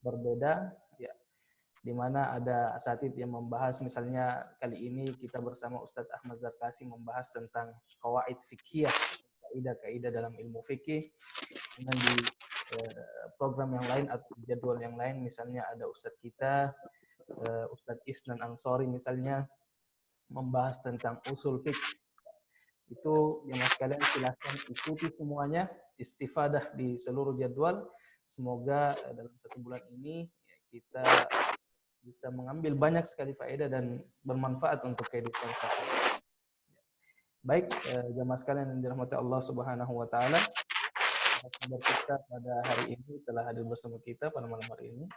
berbeda, ya, di mana ada asatidz yang membahas, misalnya kali ini kita bersama Ustadz Ahmad Zarkasi membahas tentang qawaid fiqhiyah, kaidah-kaidah dalam ilmu fikih. Dengan di program yang lain atau jadwal yang lain, misalnya ada Ustadz kita, Ustadz Isnan Ansori misalnya, membahas tentang usul fikih. Itu jemaah sekalian silahkan ikuti semuanya, istifadah di seluruh jadwal. Semoga dalam 1 bulan ini kita bisa mengambil banyak sekali faedah dan bermanfaat untuk kehidupan sehari-hari. Baik, jemaah sekalian yang dirahmati Allah Subhanahu wa taala, narasumber kita pada hari ini telah hadir bersama kita pada malam hari ini.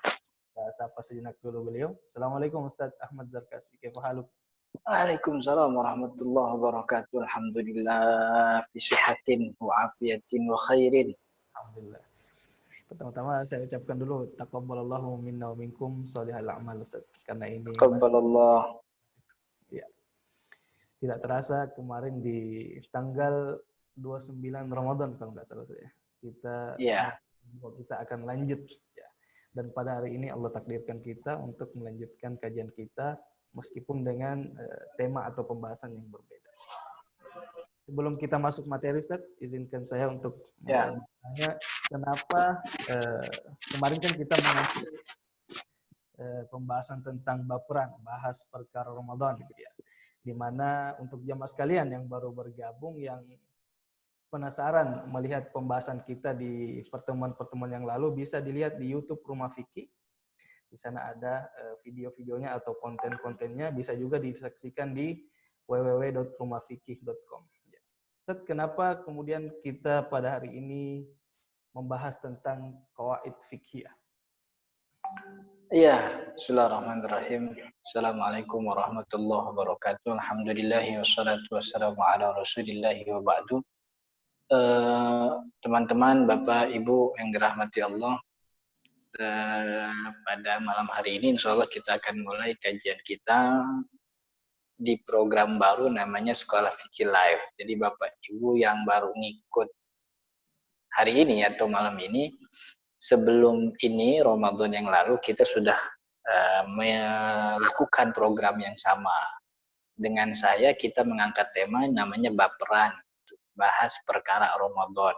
Kita sapa sejenak dulu beliau. Assalamualaikum Ustadz Ahmad Zarkasi. Kaifa haluk? Waalaikumsalam warahmatullahi wabarakatuh. Alhamdulillah fi sihatin wa afiyatin wa khairin. Alhamdulillah. Pertama-tama saya ucapkan dulu taqabbalallahu minna wa minkum shalihal a'mal Ustaz. Karena ini Taqabbalallah. Ya. Tidak terasa kemarin di tanggal 29 Ramadan kalau nggak salah saya. Kita akan lanjut ya. Dan pada hari ini Allah takdirkan kita untuk melanjutkan kajian kita meskipun dengan tema atau pembahasan yang berbeda. Sebelum kita masuk materi, Ustaz, izinkan saya untuk bertanya, kenapa kemarin kan kita mengambil pembahasan tentang baperan, bahas perkara Ramadan, gitu ya. Dimana untuk jamaah sekalian yang baru bergabung, yang penasaran melihat pembahasan kita di pertemuan-pertemuan yang lalu, bisa dilihat di YouTube Rumah Fikih. Di sana ada video-videonya atau konten-kontennya, bisa juga disaksikan di www.rumahfikih.com. Ustaz, kenapa kemudian kita pada hari ini membahas tentang qawaid fiqhiyah? Iya, bismillahirrahmanirrahim. Assalamualaikum warahmatullahi wabarakatuh. Alhamdulillahi wassalatu wassalamu ala rasulillahi wa ba'du. Teman-teman, Bapak, Ibu yang dirahmati Allah, pada malam hari ini insya Allah kita akan mulai kajian kita di program baru namanya Sekolah Fikih Live. Jadi Bapak Ibu yang baru ngikut hari ini atau malam ini, sebelum ini Ramadan yang lalu kita sudah melakukan program yang sama. Dengan saya kita mengangkat tema namanya baperan, bahas perkara Ramadan,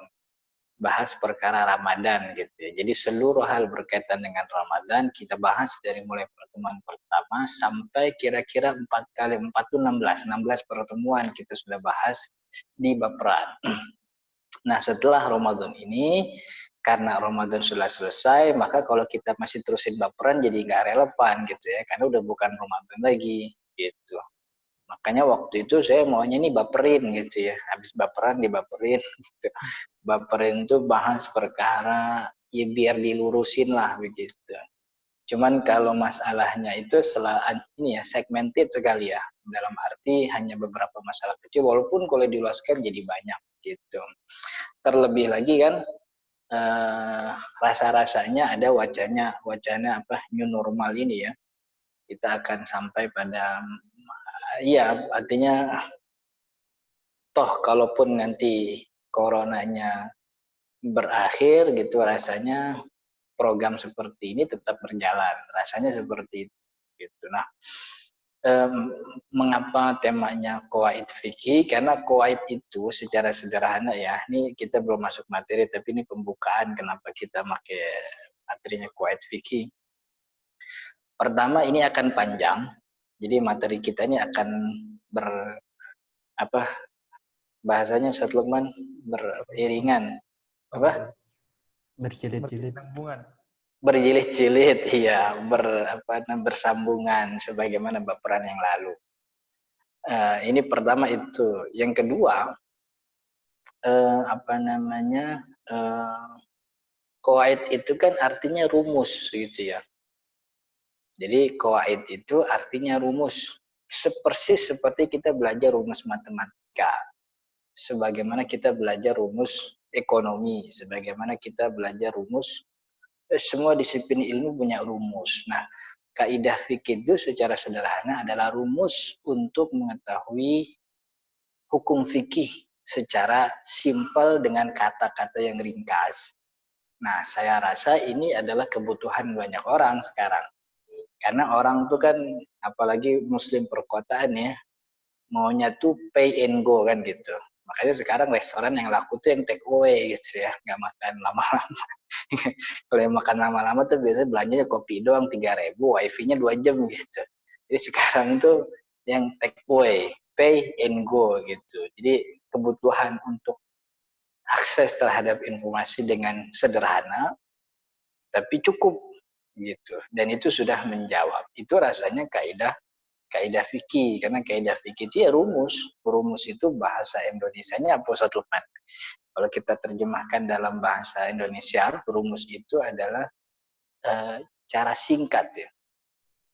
bahas perkara Ramadan gitu ya. Jadi seluruh hal berkaitan dengan Ramadan kita bahas dari mulai pertemuan pertama sampai kira-kira 4 itu 16 pertemuan kita sudah bahas di baperan. Nah, setelah Ramadan ini, karena Ramadan sudah selesai, maka kalau kita masih terusin baperan jadi nggak relevan gitu ya, karena udah bukan Ramadan lagi gitu. Makanya waktu itu saya maunya nih baperin gitu ya. Habis baperan dibaperin gitu. Baperin tuh bahas perkara ya biar dilurusin lah begitu. Cuman kalau masalahnya itu ini ya segmented sekali ya. Dalam arti hanya beberapa masalah kecil walaupun kalau diluaskan jadi banyak gitu. Terlebih lagi kan rasa-rasanya ada wacana apa new normal ini ya. Kita akan sampai pada artinya toh kalaupun nanti coronanya berakhir gitu rasanya program seperti ini tetap berjalan, rasanya seperti itu gitu. Nah, mengapa temanya qawaid fikih? Karena qawaid itu secara sederhana ya, ini kita belum masuk materi tapi ini pembukaan kenapa kita pakai materinya qawaid fikih. Pertama ini akan panjang. Jadi materi kita ini akan bahasanya Ustaz Lukman beriringan berjilid-jilid, berjilid-jilid ya, bersambungan sebagaimana baperan yang lalu. Ini pertama itu. Yang kedua qawaid itu kan artinya rumus gitu ya. Jadi qawaid itu artinya rumus, persis seperti kita belajar rumus matematika, sebagaimana kita belajar rumus ekonomi, sebagaimana kita belajar rumus, semua disiplin ilmu punya rumus. Nah, kaidah fikih itu secara sederhana adalah rumus untuk mengetahui hukum fikih secara simpel dengan kata-kata yang ringkas. Nah, saya rasa ini adalah kebutuhan banyak orang sekarang. Karena orang tuh kan, apalagi muslim perkotaan ya, maunya tuh pay and go kan gitu. Makanya sekarang restoran yang laku tuh yang take away gitu ya, nggak makan lama-lama. Kalau yang makan lama-lama tuh biasanya belanjanya kopi doang 3.000, wifi-nya 2 jam gitu. Jadi sekarang tuh yang take away, pay and go gitu. Jadi kebutuhan untuk akses terhadap informasi dengan sederhana tapi cukup gitu. Dan itu sudah menjawab. Itu rasanya kaidah fikih, karena kaidah fikih itu ya rumus. Rumus itu bahasa Indonesianya apa, Ustaz Lukman? Kalau kita terjemahkan dalam bahasa Indonesia, rumus itu adalah cara singkat ya.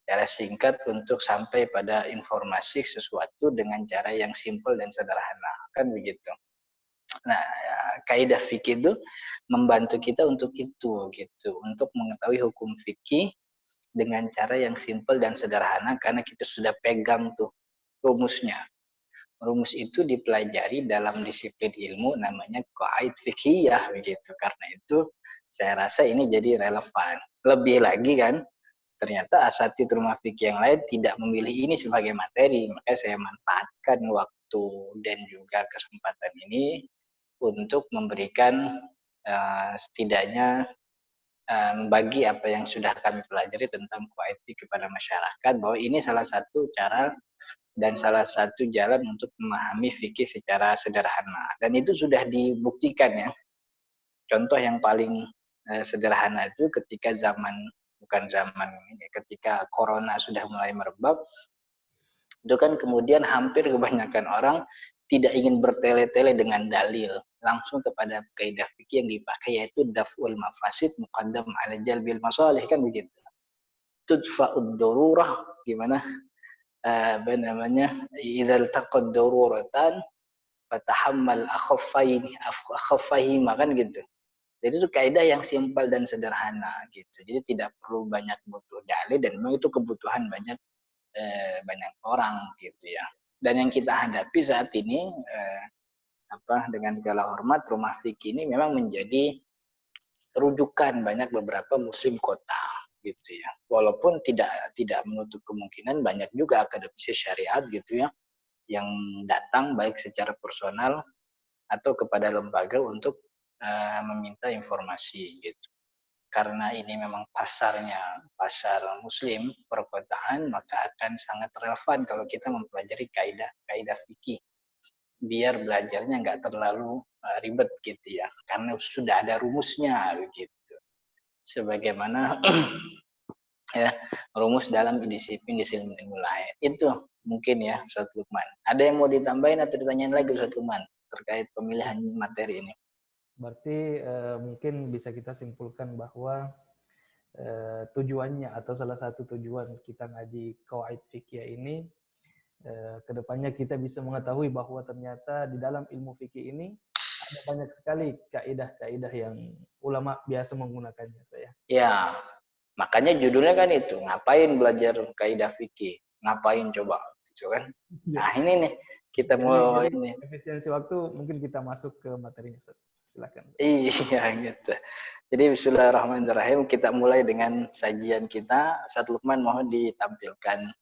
Cara singkat untuk sampai pada informasi sesuatu dengan cara yang simpel dan sederhana. Kan begitu. Nah, kaidah fikih itu membantu kita untuk itu gitu, untuk mengetahui hukum fikih dengan cara yang simpel dan sederhana karena kita sudah pegang tuh rumusnya. Rumus itu dipelajari dalam disiplin ilmu namanya qaid fikhiyah begitu. Karena itu saya rasa ini jadi relevan. Lebih lagi kan, ternyata asatidz rumah fikih yang lain tidak memilih ini sebagai materi. Makanya saya manfaatkan waktu dan juga kesempatan ini untuk memberikan setidaknya membagi apa yang sudah kami pelajari tentang qaid kepada masyarakat, bahwa ini salah satu cara dan salah satu jalan untuk memahami fikih secara sederhana. Dan itu sudah dibuktikan ya. Contoh yang paling sederhana itu ketika ketika corona sudah mulai merebak, itu kan kemudian hampir kebanyakan orang tidak ingin bertele-tele dengan dalil, langsung kepada kaidah fikih yang dipakai, yaitu daf'ul mafasid muqaddam ala jalbil masalih, kan begitu. Tudfa'ud darurah, gimana apa namanya, idzal taqad daruratan fatahammal akhaffahima, kan gitu. Jadi itu kaidah yang simpel dan sederhana gitu. Jadi tidak perlu banyak butuh dalil, dan memang itu kebutuhan banyak orang gitu ya. Dan yang kita hadapi saat ini dengan segala hormat, rumah fikih ini memang menjadi rujukan banyak beberapa muslim kota gitu ya. Walaupun tidak menutup kemungkinan banyak juga akademisi syariat gitu ya yang datang baik secara personal atau kepada lembaga untuk meminta informasi gitu. Karena ini memang pasarnya pasar muslim perkotaan, maka akan sangat relevan kalau kita mempelajari kaidah fikih, biar belajarnya nggak terlalu ribet gitu ya, karena sudah ada rumusnya begitu. Sebagaimana ya rumus dalam disiplin ilmu lain. Itu mungkin ya Ustaz Lukman. Ada yang mau ditambahin atau ditanyain lagi Ustaz Lukman terkait pemilihan materi ini? Berarti mungkin bisa kita simpulkan bahwa tujuannya atau salah satu tujuan kita ngaji qawaid fikih ini, kedepannya kita bisa mengetahui bahwa ternyata di dalam ilmu fikih ini ada banyak sekali kaidah-kaidah yang ulama biasa menggunakannya, saya. Ya, makanya judulnya kan itu, ngapain belajar kaidah fikih? Ngapain coba? Gitu kan? Nah, ini nih kita mau jadi ini. efisiensi waktu, mungkin kita masuk ke materinya, Ustaz. Silakan. Iya gitu. Jadi bismillahirrahmanirrahim, kita mulai dengan sajian kita. Ustaz Lukman mohon ditampilkan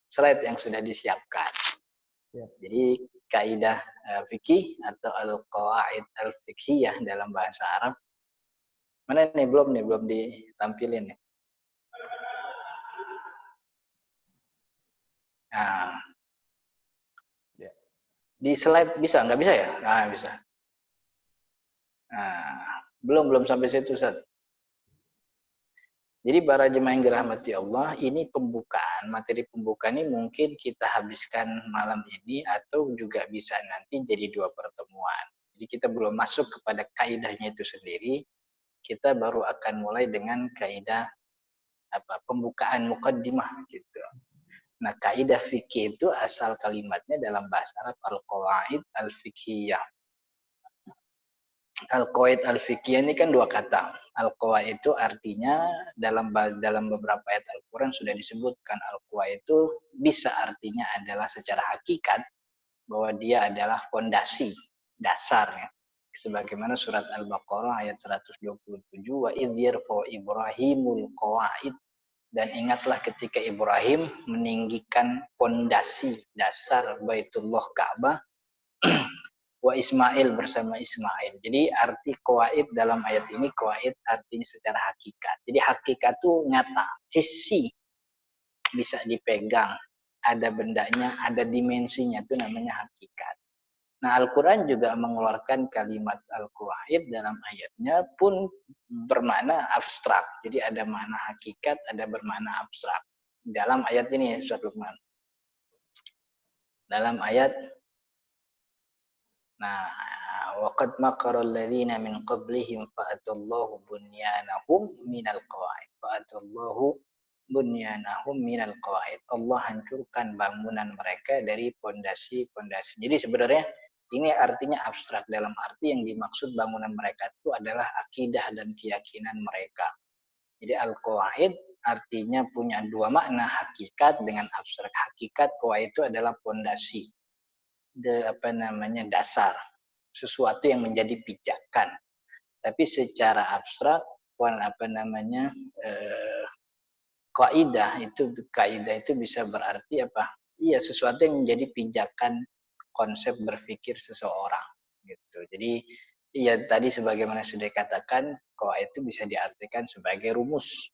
slide yang sudah disiapkan. Ya. Jadi kaidah fikih atau al-qawaid al-fikhiyah dalam bahasa Arab. Mana nih belum ditampilin nih. Nah, Ya. di slide bisa nggak bisa ya? Nah, bisa. Nah, belum sampai situ, Ustaz. Jadi para jemaah yang dirahmati Allah, ini pembukaan, materi pembukaan ini mungkin kita habiskan malam ini atau juga bisa nanti jadi 2 pertemuan. Jadi kita belum masuk kepada kaidahnya itu sendiri, kita baru akan mulai dengan kaidah pembukaan muqaddimah gitu. Nah, kaidah fikih itu asal kalimatnya dalam bahasa Arab al-qawaid al-fikhiyah. Al-qawaid al-fiqhiyah ini kan 2 kata. Al-qawaid itu artinya dalam beberapa ayat Al-Quran sudah disebutkan, al-qawaid itu bisa artinya adalah secara hakikat bahwa dia adalah fondasi, dasarnya. sebagaimana surat Al-Baqarah ayat 127, wa idh yarfa'u Ibrahimul qawaid, dan ingatlah ketika Ibrahim meninggikan pondasi dasar Baitullah Ka'bah wa Ismail bersama Ismail. Jadi arti qawaid dalam ayat ini, qawaid artinya secara hakikat. Jadi hakikat itu nyata, hissi, bisa dipegang, ada bendanya, ada dimensinya, itu namanya hakikat. Nah, Al-Quran juga mengeluarkan kalimat Al-Qawaid dalam ayatnya pun bermakna abstrak. Jadi ada makna hakikat, ada bermakna abstrak. Dalam ayat ini, Ustaz Lukman. Dalam ayat, nah, waqad makara alladhina min qablihim fa'atallahu bunyanahum minal qawaid. Fa'atallahu bunyanahum minal qawaid. Allah hancurkan bangunan mereka dari pondasi-pondasi. Jadi sebenarnya ini artinya abstrak, dalam arti yang dimaksud bangunan mereka itu adalah akidah dan keyakinan mereka. Jadi al-qawaid artinya punya dua makna, hakikat dengan abstrak. Hakikat qawaid itu adalah pondasi, dasar, sesuatu yang menjadi pijakan. Tapi secara abstrak kaidah itu bisa berarti apa? Iya, sesuatu yang menjadi pijakan konsep berpikir seseorang gitu. Jadi ya tadi sebagaimana sudah dikatakan, kaidah itu bisa diartikan sebagai rumus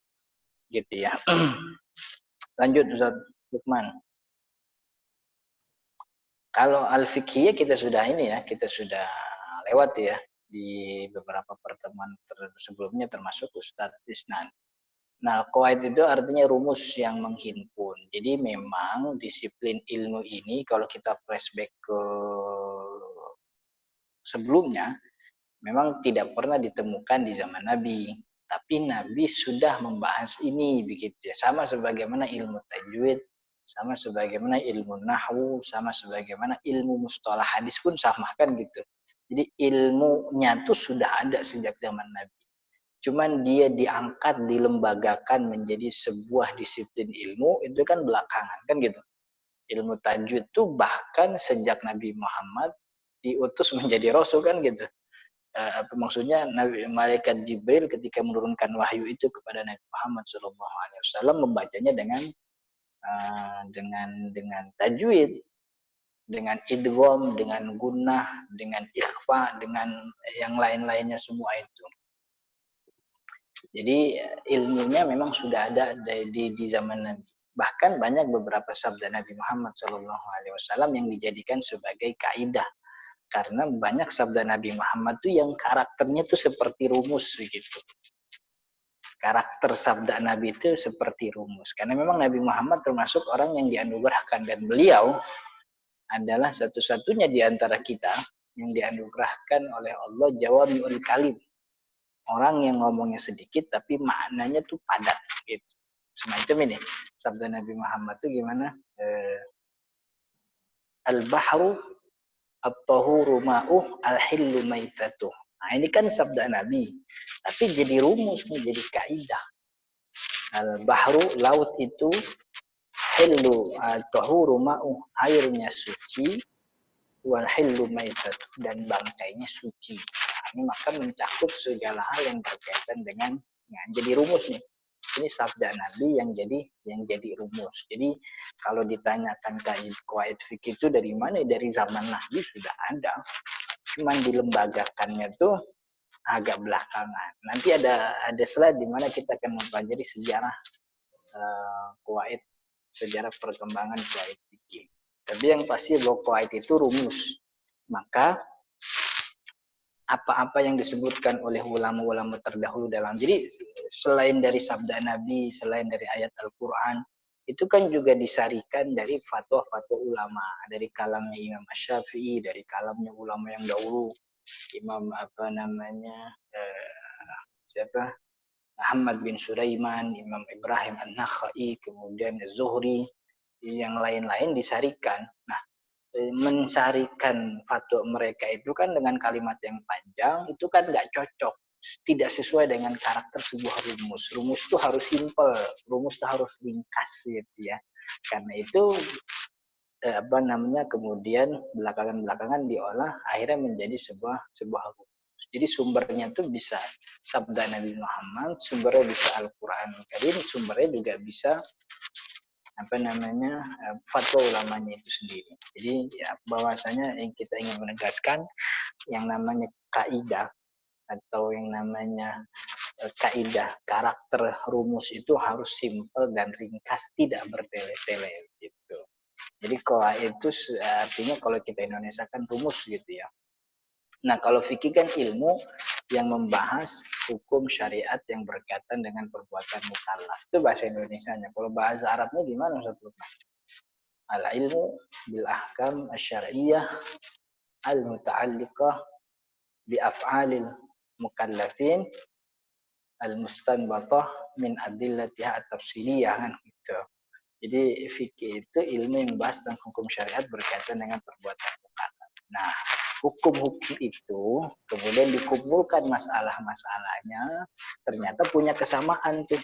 gitu ya. Lanjut Ustaz Lukman. Kalau al-fiqhiyah kita sudah lewat ya di beberapa pertemuan sebelumnya, termasuk Ustadz Isnan. Nah, qawaid itu artinya rumus yang menghimpun. Jadi memang disiplin ilmu ini kalau kita flashback ke sebelumnya, memang tidak pernah ditemukan di zaman Nabi. Tapi Nabi sudah membahas ini begitu ya. Sama sebagaimana ilmu tajwid, sama sebagaimana ilmu nahwu, sama sebagaimana ilmu mustalah hadis pun sama kan gitu. Jadi ilmunya tuh sudah ada sejak zaman Nabi. Cuman dia diangkat, dilembagakan menjadi sebuah disiplin ilmu, itu kan belakangan, kan gitu. Ilmu tajwid itu bahkan sejak Nabi Muhammad diutus menjadi Rasul, kan gitu. Apa maksudnya, malaikat Jibril ketika menurunkan wahyu itu kepada Nabi Muhammad SAW membacanya dengan tajwid, dengan idgham, dengan gunnah, dengan ikhfa, dengan yang lain-lainnya semua itu. Jadi ilmunya memang sudah ada di zaman Nabi. Bahkan banyak beberapa sabda Nabi Muhammad SAW yang dijadikan sebagai kaidah. Karena banyak sabda Nabi Muhammad itu yang karakternya itu seperti rumus gitu. Karakter sabda Nabi itu seperti rumus. Karena memang Nabi Muhammad termasuk orang yang dianugerahkan, dan beliau adalah satu-satunya di antara kita yang dianugerahkan oleh Allah jawami'ul kalim. Orang yang ngomongnya sedikit tapi maknanya tuh padat gitu. Semacam ini sabda Nabi Muhammad tuh gimana? Al-bahru at-tahuru ma'uh al-hillu maitatuh. Nah, ini kan sabda Nabi. Tapi jadi rumus, jadi kaidah. Al-bahru, laut itu, hillu at-tahuru ma'uh, airnya suci, wal hillu maitatuh, dan bangkainya suci. Ini maka mencakup segala hal yang berkaitan dengan jadi rumus nih. Ini sabda Nabi yang jadi rumus. Jadi kalau ditanyakan qawaid fikih itu dari mana? Dari zaman Nabi sudah ada. Cuman dilembagakannya tuh agak belakangan. Nanti ada slide di mana kita akan mempelajari sejarah qawaid, sejarah perkembangan qawaid fikih. Tapi yang pasti bahwa qawaid itu rumus. Maka apa-apa yang disebutkan oleh ulama-ulama terdahulu jadi selain dari sabda Nabi, selain dari ayat Al-Quran, itu kan juga disarikan dari fatwa-fatwa ulama, dari kalamnya Imam Syafi'i, dari kalamnya ulama yang dahulu, Imam Ahmad bin Sulaiman, Imam Ibrahim An-Nakhai, kemudian Zuhri, yang lain-lain disarikan. Nah, mensarikan fatwa mereka itu kan dengan kalimat yang panjang, itu kan nggak cocok, tidak sesuai dengan karakter sebuah rumus. Rumus itu harus simple, rumus itu harus ringkas gitu ya. Karena itu kemudian belakangan diolah akhirnya menjadi sebuah rumus. Jadi sumbernya tuh bisa sabda Nabi Muhammad, sumbernya bisa Al-Qur'an Karim, sumbernya juga bisa apa namanya fatwa ulamanya itu sendiri. Jadi ya bahwasanya yang kita ingin menegaskan yang namanya kaidah atau yang namanya kaidah karakter rumus itu harus simpel dan ringkas, tidak bertele-tele gitu. Jadi kalau itu artinya kalau kita Indonesia kan rumus gitu ya. Nah, kalau fikih kan ilmu yang membahas hukum syariat yang berkaitan dengan perbuatan mukallaf. Itu bahasa Indonesianya. Kalau bahasa Arabnya gimana Ustaz Lukman? Al-ilmu bil ahkam asy-syar'iyyah al-muta'alliqah bi af'alil mukallafin al-mustanbatah min adillatiha at-tafsiliyah kan gitu. Jadi fikih itu ilmu yang membahas tentang hukum syariat berkaitan dengan perbuatan mukallaf. Nah, hukum-hukum itu kemudian dikumpulkan masalah-masalahnya, ternyata punya kesamaan tuh.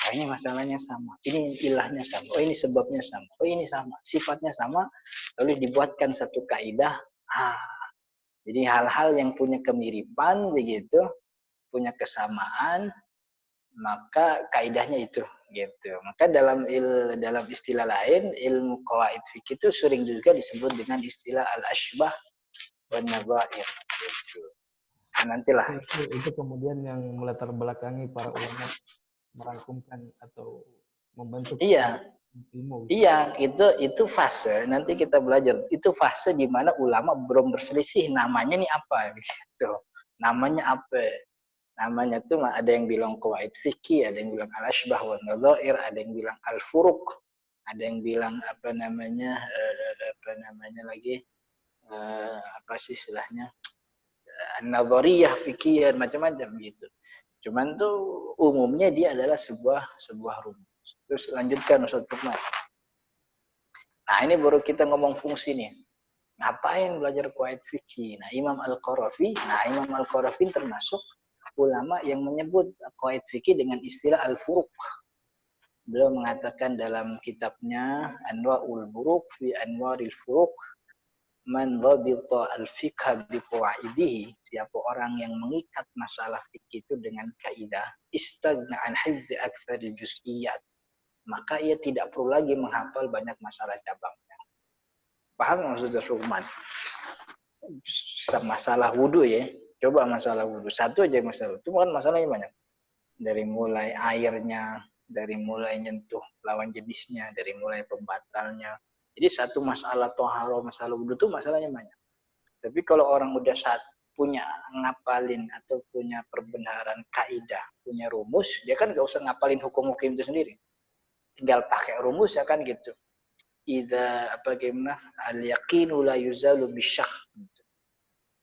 Oh, ini masalahnya sama, ini ilahnya sama, oh ini sebabnya sama, oh ini sama, sifatnya sama, lalu dibuatkan satu kaidah. Jadi hal-hal yang punya kemiripan begitu, punya kesamaan, maka kaidahnya itu gitu. Maka dalam istilah lain ilmu qawaid fikih itu sering juga disebut dengan istilah al-ashbah wan nadhair gitu. Nah, nantilah. Itu kemudian yang melatar belakangi para ulama merangkumkan atau membentuk Iya, ilmu gitu. iya, itu fase nanti kita belajar. Itu fase di mana ulama belum berselisih namanya nih apa gitu. Namanya apa? Namanya tuh ada yang bilang qawaid fikih, ada yang bilang al-ashbah wan nadhair, ada yang bilang al-furuq, ada yang bilang apa namanya lagi apa sih istilahnya? An-nadhariyah fikih macam-macam gitu. Cuman tuh umumnya dia adalah sebuah rumus. Terus lanjutkan Ustaz Lukman. Nah, ini baru kita ngomong fungsi nih. Ngapain belajar qawaid fikih? Nah, Imam Al-Qarafi termasuk ulama yang menyebut qawaid fikih dengan istilah al-furuq. Beliau mengatakan dalam kitabnya Anwa'ul Buruq fi Anwaril Furuq, man dhabita al-fiqh bi qawaidihi, siapa orang yang mengikat masalah fikih itu dengan kaidah, istagna an hifdzi aktsaril juz'iyat, maka ia tidak perlu lagi menghafal banyak masalah cabangnya. Paham maksudnya Sulman? Masalah wudhu ya. Coba masalah wudhu. Satu aja masalah. Itu kan masalahnya banyak. Dari mulai airnya, dari mulai nyentuh lawan jenisnya, dari mulai pembatalnya. Jadi satu masalah toharo, masalah wudhu itu masalahnya banyak. Tapi kalau orang udah punya ngapalin atau punya perbenaran kaidah, punya rumus, dia kan gak usah ngapalin hukum-hukum itu sendiri. Tinggal pakai rumus ya kan gitu. Idza apa gimana? Al-yaqinu la yuzalu bisyak.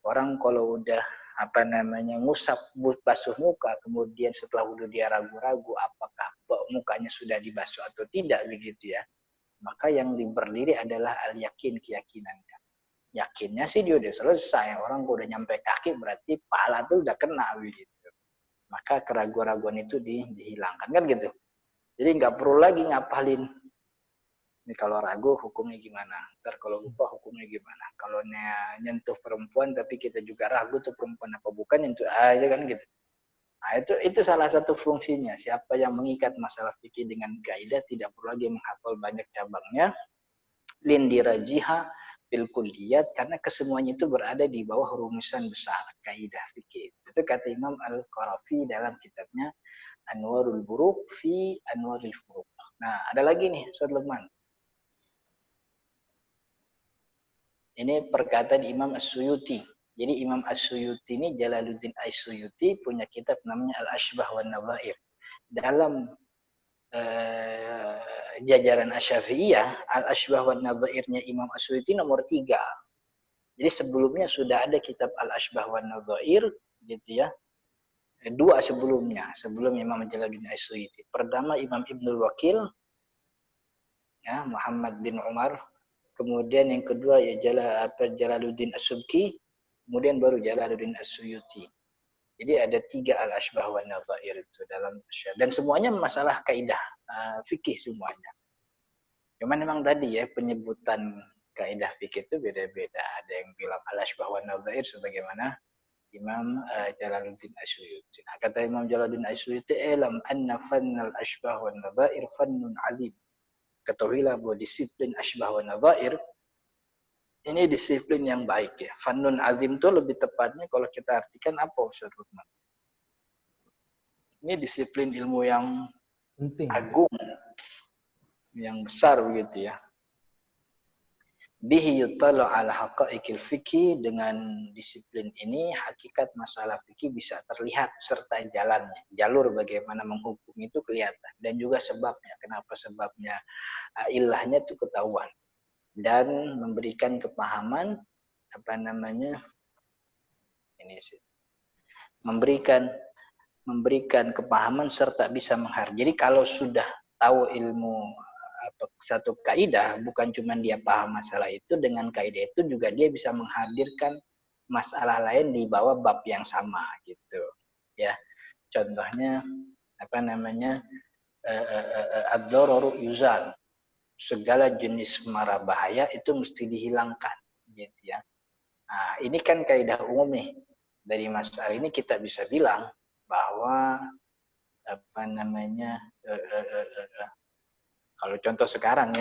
Orang kalau udah apa namanya ngusap basuh muka, kemudian setelah wudhu dia ragu-ragu apakah mukanya sudah dibasuh atau tidak begitu ya, maka yang berdiri adalah al yakin, keyakinannya. Yakinnya sih dia udah selesai, orang udah nyampe kaki berarti pahala tuh udah kena begitu, maka keraguan-raguan itu dihilangkan kan gitu. Jadi nggak perlu lagi ngapalin ini kalau ragu hukumnya gimana, ntar kalau lupa hukumnya gimana, kalau nyentuh perempuan tapi kita juga ragu tuh perempuan apa bukan, nyentuh aja kan gitu. Nah itu salah satu fungsinya. Siapa yang mengikat masalah fikih dengan kaidah tidak perlu lagi menghafal banyak cabangnya. Lindirajiha bil kulliyat, karena kesemuanya itu berada di bawah rumusan besar kaidah fikih. Itu kata Imam Al-Qarafi dalam kitabnya Anwarul Buruq fi Anwaril Furuq. Nah ada lagi nih Ustaz Lukman. Ini perkataan Imam As-Suyuti. Jadi Imam As-Suyuti ini Jalaluddin As-Suyuti punya kitab namanya Al-Ashbah wan Nadhair. Dalam jajaran Asy-Syafi'iyah, Al-Ashbah wan Nadhairnya Imam As-Suyuti nomor 3. Jadi sebelumnya sudah ada kitab Al-Ashbah wan Nadhair gitu ya. 2 sebelumnya, sebelum Imam Jalaluddin As-Suyuti. Pertama Imam Ibnul Wakil, ya, Muhammad bin Umar. Kemudian yang kedua ya Jalaluddin As-Subki, kemudian baru Jalaluddin As-Suyuti. Jadi ada 3 al-ashbah wa nadhair itu dalam dan semuanya masalah kaidah fikih semuanya. Cuman memang tadi ya penyebutan kaidah fikih itu beda-beda. Ada yang bilang al-ashbah wa nadhair sebagaimana Imam Jalaluddin Asyuyuti. Nah, kata Imam Jalaluddin Asyuyuti, "Ilam anna fannal ashbah wa nadhair fannun alim." Ketahuilah bahwa disiplin ashbah wa nadhair ini disiplin yang baik ya. Fannun azim itu lebih tepatnya kalau kita artikan apa Ustaz Lukman? Ini disiplin ilmu yang Penting. agung, yang besar begitu ya. Bihi yutala ala haqa'iqil fikih, dengan disiplin ini hakikat masalah fikih bisa terlihat serta jalannya. Jalur bagaimana menghukum itu kelihatan dan juga sebabnya. Kenapa sebabnya? Ilahnya itu ketahuan dan memberikan kepahaman ini sih. Memberikan kepahaman serta bisa menghargai. Jadi kalau sudah tahu ilmu atau satu kaidah, bukan cuma dia paham masalah itu, dengan kaidah itu juga dia bisa menghadirkan masalah lain di bawah bab yang sama gitu ya. Contohnya ad-dararu yuzal, segala jenis mara bahaya itu mesti dihilangkan gitu ya. Nah, ini kan kaidah umum nih. Dari masalah ini kita bisa bilang bahwa kalau contoh sekarang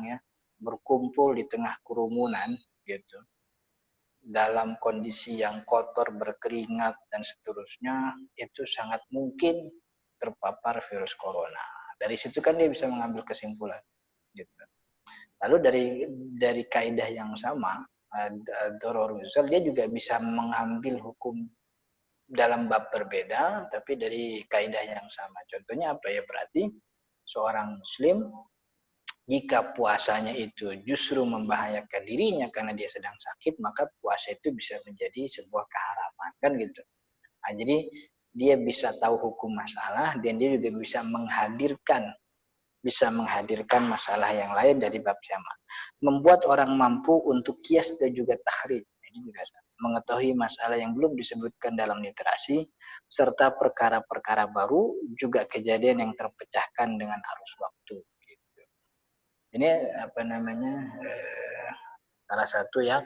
ya, berkumpul di tengah kerumunan gitu, dalam kondisi yang kotor, berkeringat dan seterusnya, itu sangat mungkin terpapar virus corona. Dari situ kan dia bisa mengambil kesimpulan gitu. Lalu dari kaidah yang sama, Doror Rizal, dia juga bisa mengambil hukum dalam bab berbeda, tapi dari kaidah yang sama. Contohnya apa ya? Berarti seorang muslim jika puasanya itu justru membahayakan dirinya karena dia sedang sakit, maka puasa itu bisa menjadi sebuah keharaman, kan gitu. Nah, jadi dia bisa tahu hukum masalah dan dia juga bisa menghadirkan masalah yang lain dari bab sama. Membuat orang mampu untuk kias dan juga tahrij. Ini juga mengetahui masalah yang belum disebutkan dalam literasi, serta perkara-perkara baru, juga kejadian yang terpecahkan dengan arus waktu. Gitu. Ini salah satu yang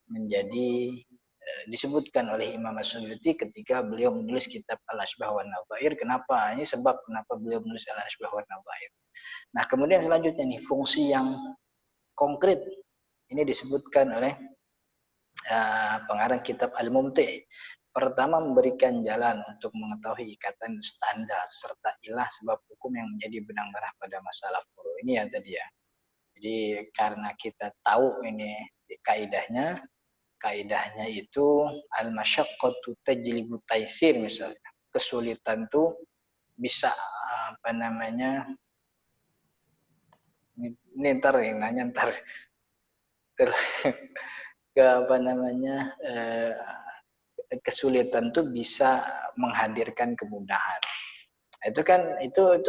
menjadi disebutkan oleh Imam As-Suyuti ketika beliau menulis kitab Al-Ashbah wa Nadhair. Kenapa? Ini sebab kenapa beliau menulis Al-Ashbah wa Nadhair. Nah, kemudian selanjutnya nih, fungsi yang konkret ini disebutkan oleh pengarang kitab Al-Mumti'. Pertama, memberikan jalan untuk mengetahui ikatan standar serta ilah sebab hukum yang menjadi benang merah pada masalah furu. Ini ya tadi ya. Jadi karena kita tahu ini kaidahnya itu al-masyaqqatu tajlibu taisir misalnya. Kesulitan tuh bisa ini ntar kesulitan tuh bisa menghadirkan kemudahan. Itu kan itu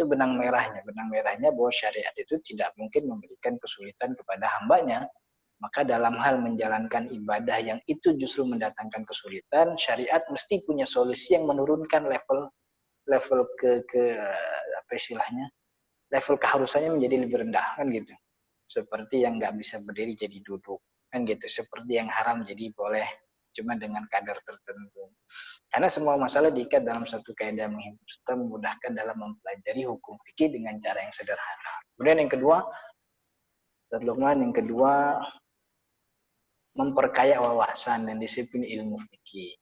benang merahnya bahwa syariat itu tidak mungkin memberikan kesulitan kepada hambanya. Maka dalam hal menjalankan ibadah yang itu justru mendatangkan kesulitan, syariat mesti punya solusi yang menurunkan level level keharusannya menjadi lebih rendah, kan gitu. Seperti yang nggak bisa berdiri jadi duduk, kan gitu. Seperti yang haram jadi boleh, cuma dengan kadar tertentu. Karena semua masalah diikat dalam satu kaidah menghimpun serta memudahkan dalam mempelajari hukum fikih dengan cara yang sederhana. Kemudian yang kedua, memperkaya wawasan dan disiplin ilmu fikih.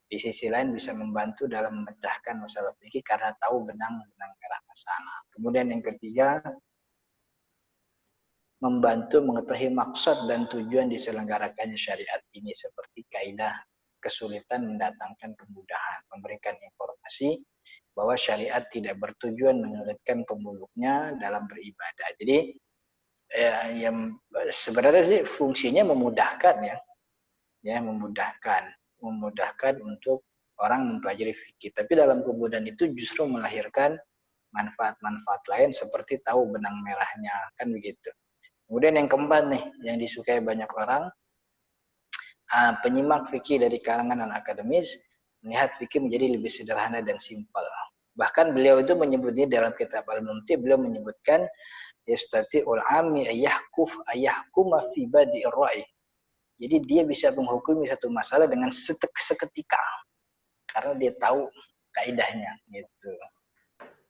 Di sisi lain bisa membantu dalam memecahkan masalah fikih karena tahu benang merah masalah. Kemudian yang ketiga, membantu mengetahui maksud dan tujuan diselenggarakannya syariat ini seperti kaidah kesulitan mendatangkan kemudahan, memberikan informasi bahwa syariat tidak bertujuan menyulitkan pemuluknya dalam beribadah. Jadi yang sebenarnya sih fungsinya memudahkan ya memudahkan untuk orang mempelajari fikih. Tapi dalam kemudahan itu justru melahirkan manfaat-manfaat lain seperti tahu benang merahnya, kan begitu. Kemudian yang keempat nih, yang disukai banyak orang, penyimak fikih dari kalangan non-akademis melihat fikih menjadi lebih sederhana dan simpel. Bahkan beliau itu menyebutnya dalam kitab Al-Mumti', beliau menyebutkan yastati'ul ami ayahkuma fi badi'ir ra'i. Jadi dia bisa menghukumi satu masalah dengan seketika karena dia tahu kaidahnya gitu.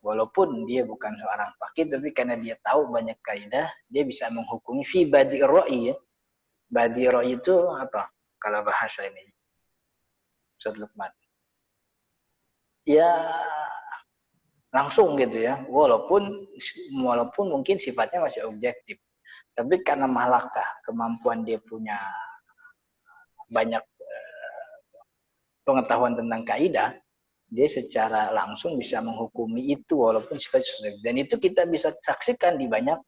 Walaupun dia bukan seorang faqih, tapi karena dia tahu banyak kaidah, dia bisa menghukumi fi badi ra'i ya. Badi ra'i itu apa? Kalau bahasa ini, Ustaz Lukman. Ya langsung gitu ya. Walaupun mungkin sifatnya masih objektif. Tapi karena malakah, kemampuan dia punya banyak pengetahuan tentang kaidah, dia secara langsung bisa menghukumi itu walaupun sifatnya subjektif. Dan itu kita bisa saksikan di banyak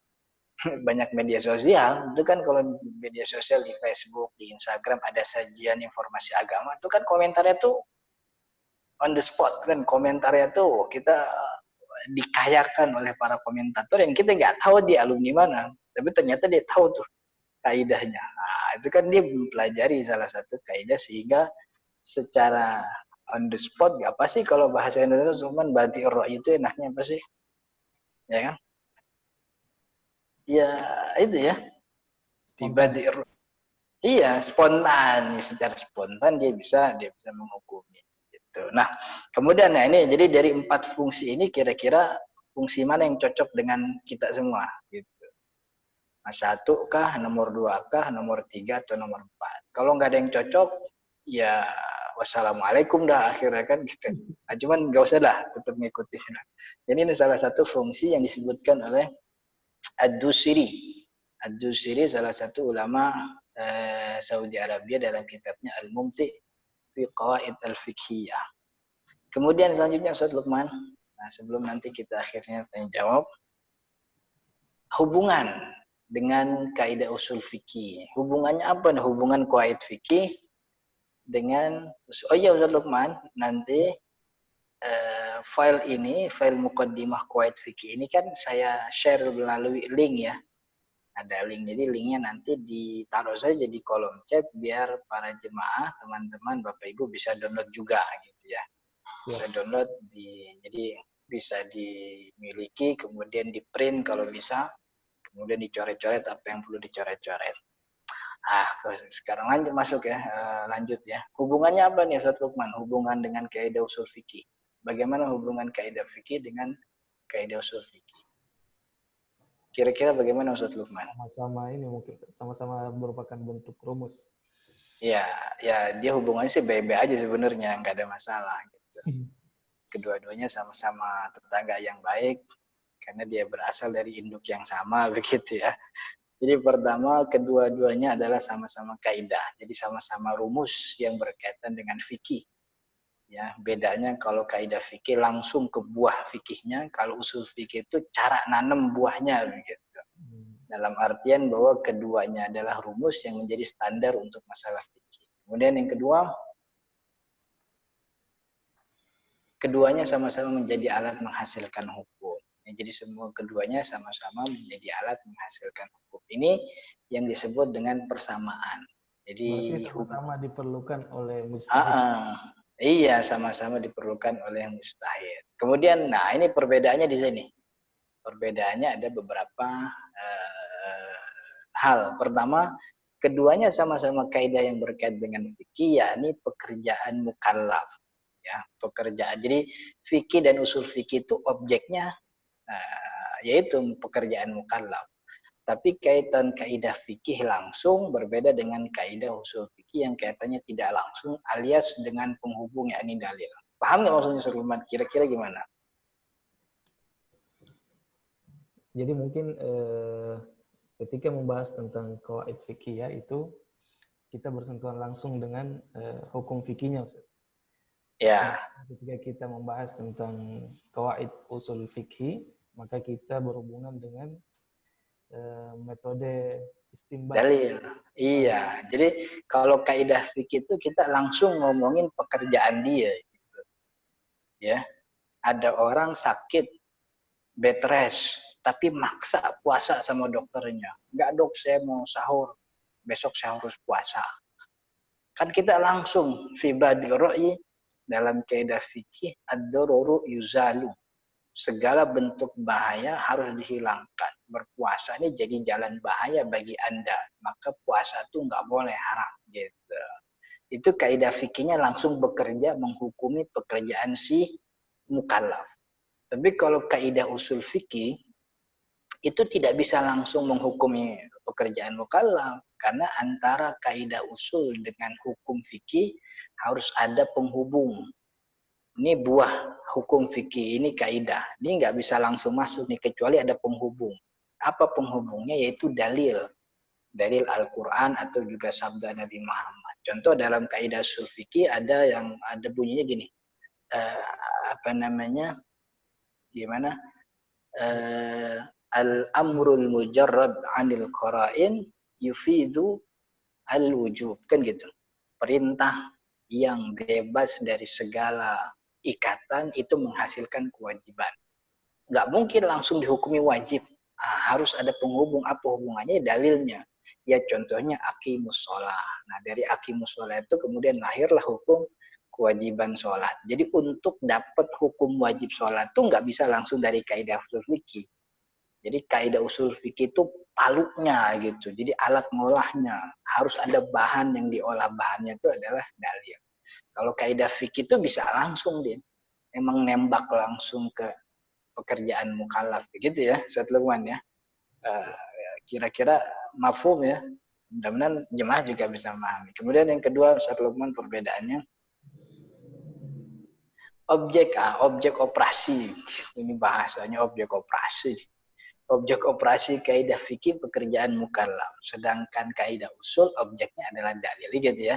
media sosial. Itu kan kalau media sosial di Facebook, di Instagram ada sajian informasi agama, itu kan komentarnya tuh on the spot kan, komentarnya tuh kita dikayakan oleh para komentator yang kita nggak tahu dia alumni mana, tapi ternyata dia tahu tuh kaidahnya. Nah, itu kan dia mempelajari salah satu kaidah sehingga secara on the spot, apa sih kalau bahasa Indonesia cuman badi roh itu enaknya apa sih? Ya kan? Ya itu ya. Badi roh. Iya, spontan, secara spontan dia bisa menghukumi gitu. Nah, kemudian nah ini jadi dari 4 fungsi ini kira-kira fungsi mana yang cocok dengan kita semua gitu. Nah, 1 kah, nomor 2 kah, nomor 3 atau nomor 4. Kalau nggak ada yang cocok, ya wassalamualaikum dah akhirnya kan gitu. Nah, cuman nggak usah lah, tetap mengikuti. Jadi ini salah satu fungsi yang disebutkan oleh Ad-Dusiri. Ad-Dusiri salah satu ulama Saudi Arabia dalam kitabnya Al-Mumti fi Qawaid Al-Fiqhiyah. Kemudian selanjutnya Ustaz Lukman, nah sebelum nanti kita akhirnya tanya jawab, hubungan dengan kaidah usul fikih. Hubungannya apa nih? Hubungan qawaid fikih dengan Ustaz Lukman, nanti file muqaddimah qawaid fikih ini kan saya share melalui link ya. Ada link, jadi linknya nanti ditaruh saja di kolom chat biar para jemaah, teman-teman, Bapak Ibu bisa download juga gitu ya. Bisa download jadi bisa dimiliki, kemudian di print kalau bisa, kemudian dicoret-coret apa yang perlu dicoret-coret. Sekarang masuk ya, lanjut ya. Hubungannya apa nih Ustaz Lukman? Hubungan dengan kaidah usul fikih. Bagaimana hubungan kaidah fikih dengan kaidah usul fikih? Kira-kira bagaimana Ustaz Lukman? Sama-sama ini mungkin sama-sama merupakan bentuk rumus. Ya, dia hubungannya sih baik-baik aja sebenarnya, nggak ada masalah. Gitu. Kedua-duanya sama-sama tetangga yang baik, karena dia berasal dari induk yang sama, begitu ya. Jadi pertama, kedua-duanya adalah sama-sama kaidah, jadi sama-sama rumus yang berkaitan dengan fikih. Ya, bedanya kalau kaidah fikih langsung ke buah fikihnya, kalau usul fikih itu cara nanam buahnya, begitu. Dalam artian bahwa keduanya adalah rumus yang menjadi standar untuk masalah fikih. Kemudian yang kedua, keduanya sama-sama menjadi alat menghasilkan hukum. Jadi semua keduanya sama-sama menjadi alat menghasilkan hukum. Ini yang disebut dengan persamaan. Jadi berarti sama-sama diperlukan oleh mujtahid. Iya, sama-sama diperlukan oleh mujtahid. Kemudian, nah ini perbedaannya di sini. Perbedaannya ada beberapa hal. Pertama, keduanya sama-sama kaidah yang berkait dengan fikih, yakni pekerjaan mukallaf. Ya, pekerjaan. Jadi fikih dan usul fikih itu objeknya yaitu pekerjaan mukallaf. Tapi kaitan kaidah fikih langsung berbeda dengan kaidah usul fikih yang kaitannya tidak langsung alias dengan penghubung yakni dalil. Paham nggak maksudnya Sulaiman? Kira-kira gimana? Jadi mungkin ketika membahas tentang qawaid fikih ya, itu kita bersentuhan langsung dengan hukum fikihnya, Ustaz. Ya. Ketika kita membahas tentang qawaid usul fikih, maka kita berhubungan dengan metode istimbat. Dalil. Iya. Jadi kalau kaidah fikih itu kita langsung ngomongin pekerjaan dia. Gitu. Ya. Ada orang sakit, bed rest, tapi maksa puasa sama dokternya. Enggak dok, saya mau sahur. Besok saya harus puasa. Kan kita langsung fi badi ra'i dalam kaidah fikih ad-daruru yuzalu. segala bentuk bahaya harus dihilangkan. Berpuasa ini jadi jalan bahaya bagi Anda, maka puasa itu nggak boleh, haram gitu. Itu kaidah fikihnya langsung bekerja menghukumi pekerjaan si mukallaf. Tapi kalau kaidah usul fikih itu tidak bisa langsung menghukumi pekerjaan mukallaf, karena antara kaidah usul dengan hukum fikih harus ada penghubung. Ini buah hukum fikih, ini kaidah. Ini nggak bisa langsung masuk nih, kecuali ada penghubung. Apa penghubungnya? Yaitu dalil. Dalil Al-Quran atau juga sabda Nabi Muhammad. Contoh dalam kaidah usul fikih ada yang ada bunyinya gini. Apa namanya? Gimana? Al-amrul mujarrad anil qara'in yufidu al-wujub. Kan gitu. Perintah yang bebas dari segala ikatan itu menghasilkan kewajiban. Nggak mungkin langsung dihukumi wajib. Harus ada penghubung. Apa hubungannya? Dalilnya. Ya contohnya aqimus sholah. Nah dari aqimus sholah itu kemudian lahirlah hukum kewajiban sholat. Jadi untuk dapat hukum wajib sholat itu nggak bisa langsung dari kaidah usul fikih. Jadi kaidah usul fikih itu palunya gitu. Jadi alat ngolahnya. Harus ada bahan yang diolah, bahannya itu adalah dalil. Kalau kaidah fikih itu bisa langsung dia. Emang nembak langsung ke pekerjaan mukallaf begitu ya, Ustaz Lukman ya. Kira-kira mafhum ya. Mudah-mudahan jemaah juga bisa memahami. Kemudian yang kedua, Ustaz Lukman, perbedaannya objek operasi. Ini bahasanya objek operasi. Objek operasi kaidah fikih pekerjaan mukallaf. Sedangkan kaidah usul objeknya adalah dalil gitu ya.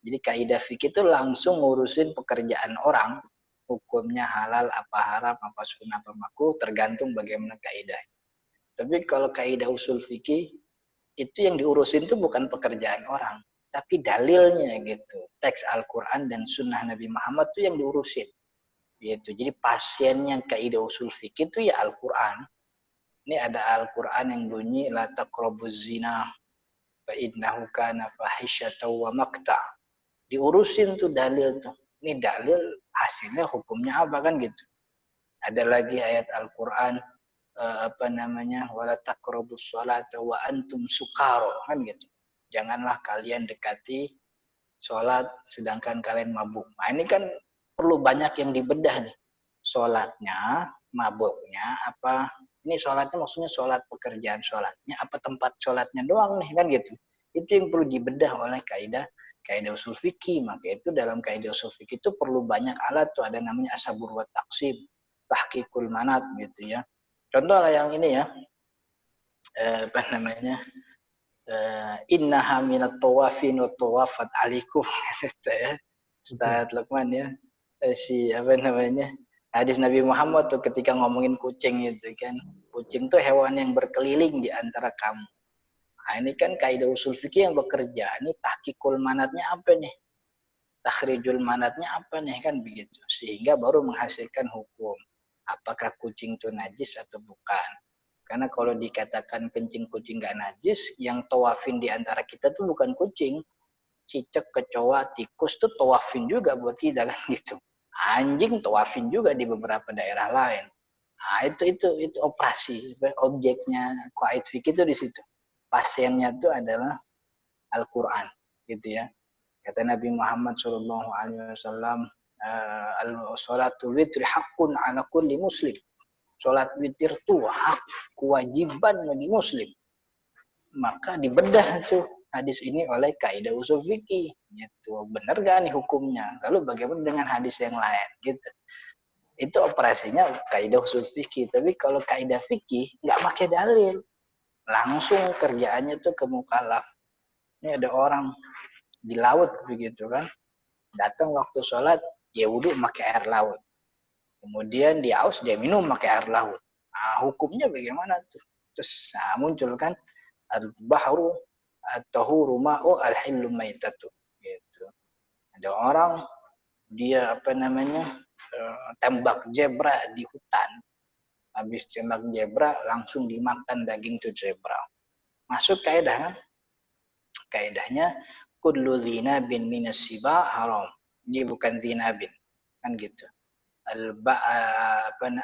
Jadi kaidah fikih itu langsung ngurusin pekerjaan orang. Hukumnya halal, apa haram, apa sunnah, apa makruh, tergantung bagaimana kaidah. Tapi kalau kaidah usul fikih, itu yang diurusin itu bukan pekerjaan orang, tapi dalilnya gitu. Teks Al-Quran dan sunnah Nabi Muhammad itu yang diurusin. Gitu. Jadi pasiennya kaidah usul fikih itu ya Al-Quran. Ini ada Al-Quran yang bunyi, la taqrabuz zina, fa innahu kana fahisyatan wa maqta. Diurusin tuh dalil tuh. Ini dalil hasilnya hukumnya apa kan gitu. Ada lagi ayat Al-Quran apa namanya, wala taqrabus sholata wa antum sukaro kan gitu. Janganlah kalian dekati sholat sedangkan kalian mabuk. Nah ini kan perlu banyak yang dibedah nih. Sholatnya, mabuknya, apa ini sholatnya maksudnya sholat pekerjaan sholatnya, apa tempat sholatnya doang nih kan gitu. Itu yang perlu dibedah oleh kaidah usul fikih. Maka itu dalam kaidah usul fikih itu perlu banyak alat tuh, ada namanya asabur wa taqsim, tahqiqul manat gitu ya. Contoh lah yang ini ya, apa namanya, innaha minat tawafin wa tawafat alikum. Ustaz Lukman ya, si apa namanya, hadis Nabi Muhammad tuh ketika ngomongin kucing itu kan, kucing tuh hewan yang berkeliling di antara kamu. Nah ini kan kaidah usul fikih yang bekerja. Ini tahqiqul manatnya apa nih? Takhrijul manatnya apa nih kan begitu. Sehingga baru menghasilkan hukum. Apakah kucing itu najis atau bukan? Karena kalau dikatakan kencing kucing nggak najis, yang tawafin di antara kita tuh bukan kucing. Cicak, kecoa, tikus tuh tawafin juga buat kita kan gitu. Anjing tawafin juga di beberapa daerah lain. Nah, itu operasi, objeknya qaid fikih itu di situ. Pasiennya itu adalah Al-Quran, gitu ya. Kata Nabi Muhammad SAW, al-sholatul witri haqqun ala kulli muslim. Sholat witir itu hak, kewajiban bagi muslim. Maka dibedah tuh hadis ini oleh kaidah usul fikih. Gitu. Benar gak nih hukumnya? Lalu bagaimana dengan hadis yang lain? Gitu. Itu operasinya kaidah usul fikih. Tapi kalau kaidah fikih nggak pakai dalil, langsung kerjaannya tuh ke mukallaf. Ini ada orang di laut begitu kan, datang waktu sholat, ya wudhu pakai air laut. Kemudian dia haus, dia minum pakai air laut. Nah, hukumnya bagaimana tuh? Terus muncul kan al-bahru at-tahuru ma'u al-hillu maitatu. Gitu. Ada orang dia apa namanya, tembak zebra di hutan. Habis tembak zebra langsung dimakan daging tuh zebra. Masuk kaidah kan? Kaidahnya kullu dzinabin minas siba haram. Ini bukan dzinabin. Kan gitu.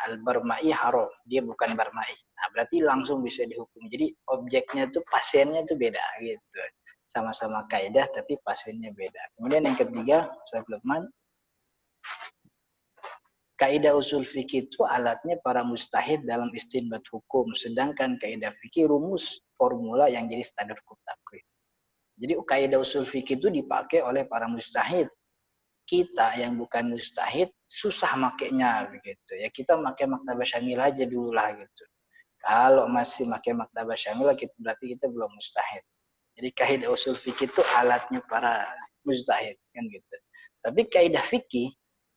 al-barma'i haram, dia bukan barma'i. Nah, berarti langsung bisa dihukum. Jadi objeknya itu pasiennya itu beda gitu. Sama-sama kaidah tapi pasiennya beda. Kemudian yang ketiga, Ustaz Lukman, kaidah usul fikih itu alatnya para mujtahid dalam istinbat hukum, sedangkan kaidah fikih rumus formula yang jadi standar hukum takrif. Jadi kaidah usul fikih itu dipakai oleh para mujtahid. Kita yang bukan mujtahid susah makainya begitu ya. Kita pakai maktabah syamil aja dulu lah gitu. Kalau masih pakai maktabah syamil berarti kita belum mujtahid. Jadi kaidah usul fikih itu alatnya para mujtahid kan gitu. Tapi kaidah fikih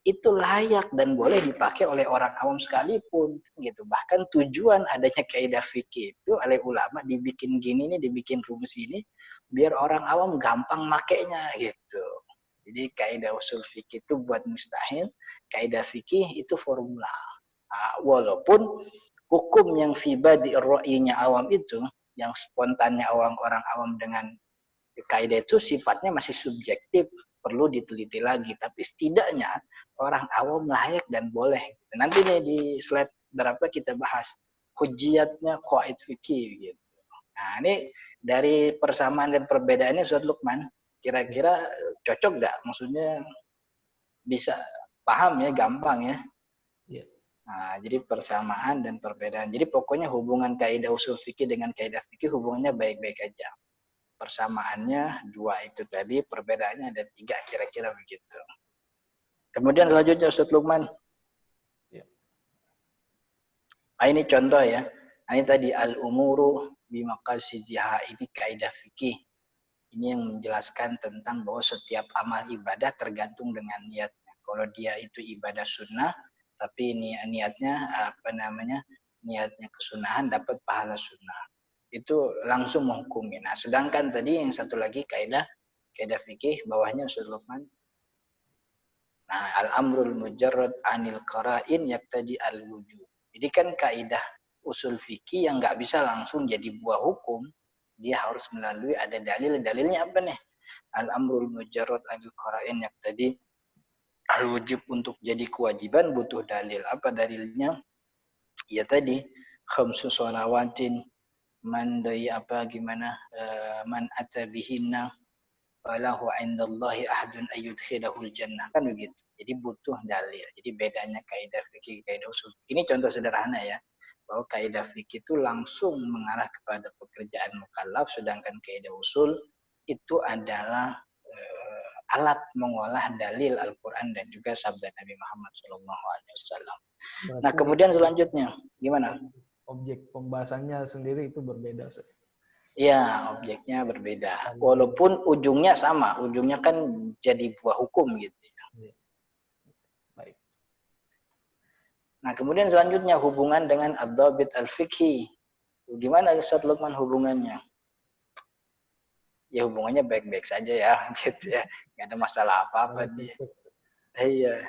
itu layak dan boleh dipakai oleh orang awam sekalipun gitu. Bahkan tujuan adanya kaidah fikih itu oleh ulama dibikin gini nih, dibikin rumus ini biar orang awam gampang makainya gitu. Jadi kaidah usul fikih itu buat mustahil, kaidah fikih itu formula. Nah, walaupun hukum yang fiba di ro'inya awam itu, yang spontannya orang awam dengan kaidah itu sifatnya masih subjektif, perlu diteliti lagi. Tapi setidaknya orang awam layak dan boleh. Nanti nih di slide berapa kita bahas hujjiyatnya qaid fikih gitu. Nah ini dari persamaan dan perbedaannya Ustaz Lukman, kira-kira cocok nggak? Maksudnya bisa paham ya, gampang ya. Ya. Nah, jadi persamaan dan perbedaan. Jadi pokoknya hubungan kaidah usul fikih dengan kaidah fikih hubungannya baik-baik aja. Persamaannya 2 itu tadi, perbedaannya ada 3 kira-kira begitu. Kemudian selanjutnya Ustaz Lukman. Ya. Nah, ini contoh ya. Nah, ini tadi al-umuru bimaqasidiha, ini kaidah fikih. Ini yang menjelaskan tentang bahwa setiap amal ibadah tergantung dengan niatnya. Kalau dia itu ibadah sunnah, tapi niatnya niatnya kesunahan dapat pahala sunnah. Itu langsung menghukumi. Nah, sedangkan tadi yang satu lagi kaidah fikih bawahnya Ustaz Lukman. Nah, al-amrul mujarrad anil qara'in yaqtadi al-wujub. Jadi kan kaidah usul fikih yang nggak bisa langsung jadi buah hukum, dia harus melalui ada dalil. Dalilnya apa nih? Al-amrul mujarrad anil qara'in yaqtadi al-wujub, untuk jadi kewajiban butuh dalil. Apa dalilnya? Ya tadi khamsu shalawatin man atabihinna walahu indallahi ahadun ayyudkhilahul jannah, kan begitu. Jadi butuh dalil. Jadi bedanya kaidah fikih kaidah usul. Ini contoh sederhana ya, bahwa kaidah fikih itu langsung mengarah kepada pekerjaan mukallaf, sedangkan kaidah usul itu adalah alat mengolah dalil Al-Qur'an dan juga sabda Nabi Muhammad SAW. Nah, kemudian selanjutnya gimana? Objek pembahasannya sendiri itu berbeda. Ya, objeknya berbeda. Walaupun ujungnya sama, ujungnya kan jadi buah hukum gitu. Baik. Nah, kemudian selanjutnya hubungan dengan ad-dhabit al-fiqhi. Gimana Ustaz Lukman hubungannya? Ya hubungannya baik-baik saja ya, gitu ya. Nggak ada masalah apa-apa dia. Iya.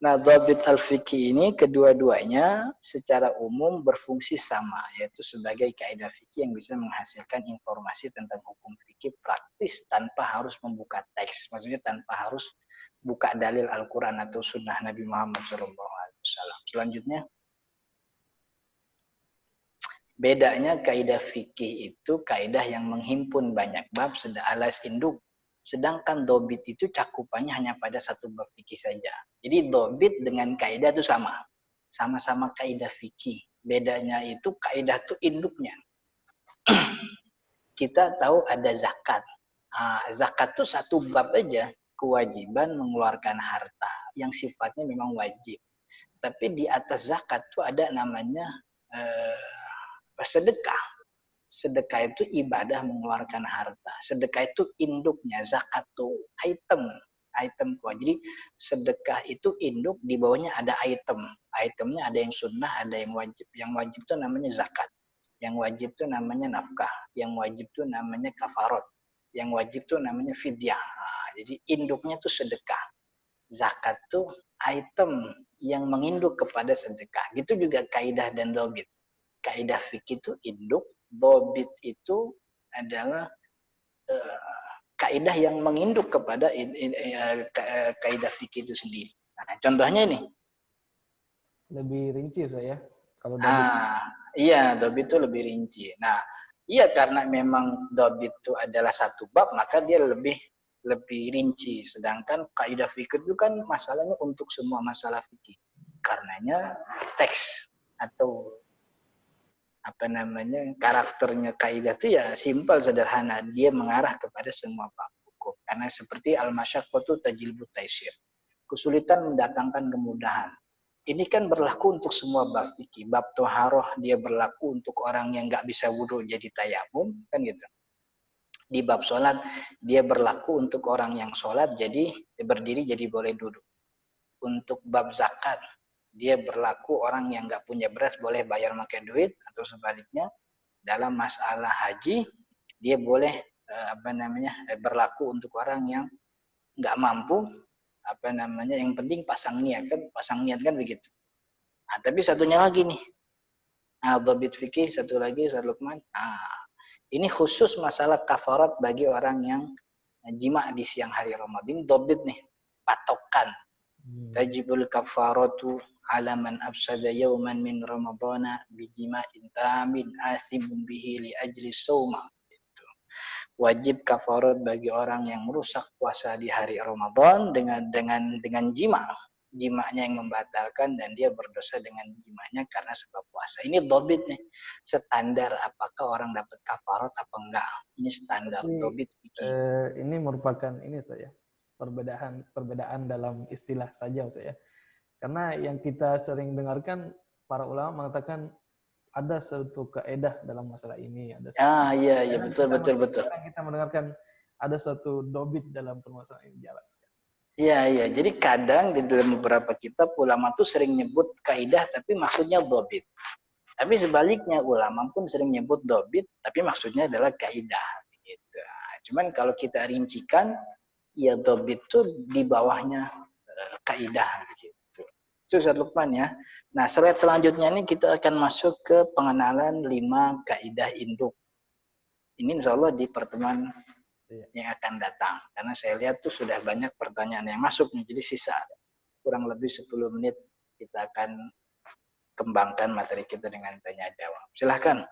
Nah, dhabit al-fiqhi ini kedua-duanya secara umum berfungsi sama, yaitu sebagai kaidah fikih yang bisa menghasilkan informasi tentang hukum fikih praktis tanpa harus membuka teks. Maksudnya tanpa harus buka dalil Al-Quran atau sunnah Nabi Muhammad SAW. Selanjutnya, bedanya kaidah fikih itu kaidah yang menghimpun banyak bab alias induk. Sedangkan dobit itu cakupannya hanya pada satu bab fikih saja. Jadi dobit dengan kaidah itu sama. Sama-sama kaidah fikih. Bedanya itu kaidah itu induknya. Kita tahu ada zakat. Zakat itu satu bab aja. Kewajiban mengeluarkan harta yang sifatnya memang wajib. Tapi di atas zakat itu ada namanya sedekah. Sedekah itu ibadah mengeluarkan harta. Sedekah itu induknya, zakat itu item kuah. Jadi sedekah itu induk, di bawahnya ada item. Itemnya ada yang sunnah, ada yang wajib. Yang wajib itu namanya zakat. Yang wajib itu namanya nafkah. Yang wajib itu namanya kafarot. Yang wajib itu namanya fidyah. Nah, jadi induknya itu sedekah. Zakat itu item yang menginduk kepada sedekah. Gitu juga kaidah dan dhabit. Kaidah fikih itu induk, dhabit itu adalah kaidah yang menginduk kepada kaidah fikih itu sendiri. Nah, contohnya ini, lebih rinci saya. Kalau dobit. Ah, iya, dobit itu lebih rinci. Nah, iya karena memang dobit itu adalah satu bab, maka dia lebih rinci. Sedangkan kaidah fikih itu kan masalahnya untuk semua masalah fikih. Karenanya teks atau apa namanya karakternya kaidah itu ya simpel sederhana, dia mengarah kepada semua bab hukum. Karena seperti al-masyaqqatu tajlibut taisir, kesulitan mendatangkan kemudahan. Ini kan berlaku untuk semua bab fikih. Bab toharoh dia berlaku untuk orang yang nggak bisa wudhu jadi tayamum, kan gitu. Di bab sholat dia berlaku untuk orang yang sholat jadi berdiri jadi boleh duduk. Untuk bab zakat dia berlaku orang yang nggak punya beras boleh bayar pakai duit, atau sebaliknya dalam masalah haji dia boleh berlaku untuk orang yang nggak mampu, yang penting pasang niat kan begitu. Nah, tapi satunya lagi nih, dhabit fikih satu lagi Ustaz Lukman. Ini khusus masalah kafarat bagi orang yang jima di siang hari Ramadan. Dhabit nih, patokan. Tajibul kafaratu ala man afsada yawman min ramadana bijima'in tamin asimun bihi li ajli sawma. Wajib kafarat bagi orang yang merusak puasa di hari Ramadan dengan jimanya yang membatalkan, dan dia berdosa dengan jimanya karena sebab puasa. Ini dobit nih, standar apakah orang dapat kafarat apa enggak. Ini standar dobit fikih. Ini merupakan perbedaan dalam istilah saja saya. Karena yang kita sering dengarkan para ulama mengatakan ada suatu kaedah dalam masalah ini. Iya betul. Kita mendengarkan ada suatu dobit dalam permasalahan ini jalan. Iya. Jadi kadang di dalam beberapa kitab ulama tuh sering nyebut kaidah tapi maksudnya dobit. Tapi sebaliknya ulama pun sering nyebut dobit tapi maksudnya adalah kaidah. Gitu. Cuman kalau kita rincikan, ya dobit tuh di bawahnya kaidah. Gitu. Itu Ustaz Lukman ya. Nah, slide selanjutnya ini kita akan masuk ke pengenalan 5 kaidah induk. Ini insya Allah di pertemuan yang akan datang. Karena saya lihat tuh sudah banyak pertanyaan yang masuk nih. Jadi sisa kurang lebih 10 menit kita akan kembangkan materi kita dengan tanya jawab. Silahkan.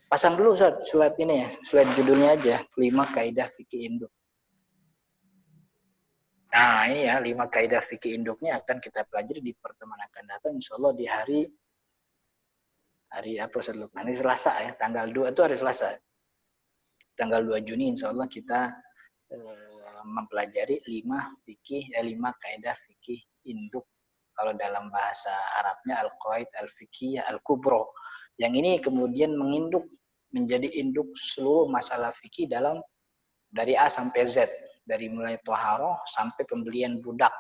Pasang dulu slide ini ya. Slide judulnya aja. 5 kaidah fikih induk. Nah ini ya 5 kaidah fikih induknya akan kita pelajari di pertemuan akan datang. Insya Allah di hari apa Ustaz Lukman? Hari Selasa ya. Tanggal 2 itu hari Selasa. Tanggal 2 Juni insya Allah kita mempelajari 5 kaidah fikih induk. Kalau dalam bahasa Arabnya al-qaid al-fiqhiyah al-kubro. Yang ini kemudian menginduk menjadi induk seluruh masalah fikih dari A sampai Z. Dari mulai toharoh sampai pembelian budak.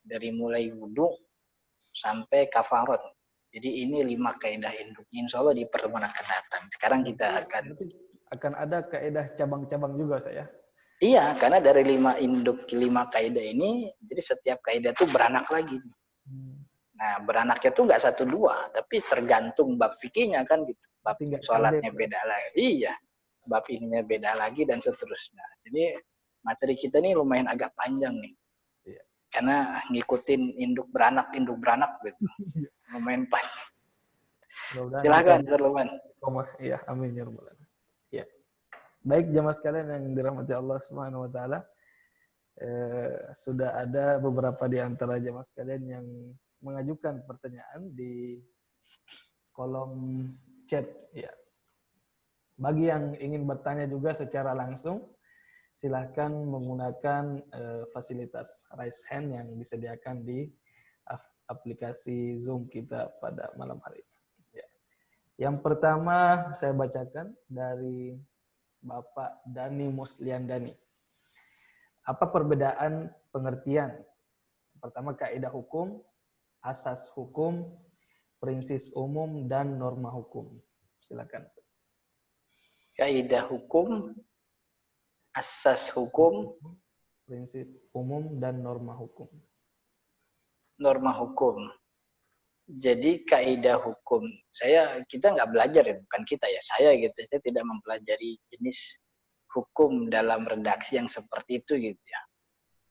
Dari mulai wudhu sampai kafarat. Jadi ini 5 kaidah induknya. Insya Allah di pertemuan akan datang. Sekarang kita akan ada kaidah cabang-cabang juga saya. Iya, karena dari 5 kaidah ini, jadi setiap kaidah itu beranak lagi. Nah, beranaknya tuh nggak 1, 2, tapi tergantung bab fikihnya kan gitu. Bab sholatnya beda lagi. Iya, bab ininya beda lagi dan seterusnya. Jadi materi kita ini lumayan agak panjang nih. Iya. Karena ngikutin induk beranak gitu. Lumayan panjang. Silakan, Zerluman. Iya, amin ya rabbal alamin. Ya. Baik jamaah sekalian yang dirahmati Allah Subhanahu wa taala. Sudah ada beberapa di antara jamaah sekalian yang mengajukan pertanyaan di kolom chat ya. Bagi yang ingin bertanya juga secara langsung, silahkan menggunakan fasilitas raise hand yang disediakan di aplikasi Zoom kita pada malam hari ini. Ya. Yang pertama saya bacakan dari Bapak Dani Musliandani. Apa perbedaan pengertian? Pertama, kaidah hukum, asas hukum, prinsip umum, dan norma hukum. Silakan. Kaidah hukum, asas hukum, prinsip umum, dan norma hukum. Norma hukum. Jadi kaidah hukum, kita nggak belajar ya, bukan kita ya, saya tidak mempelajari jenis hukum dalam redaksi yang seperti itu gitu ya.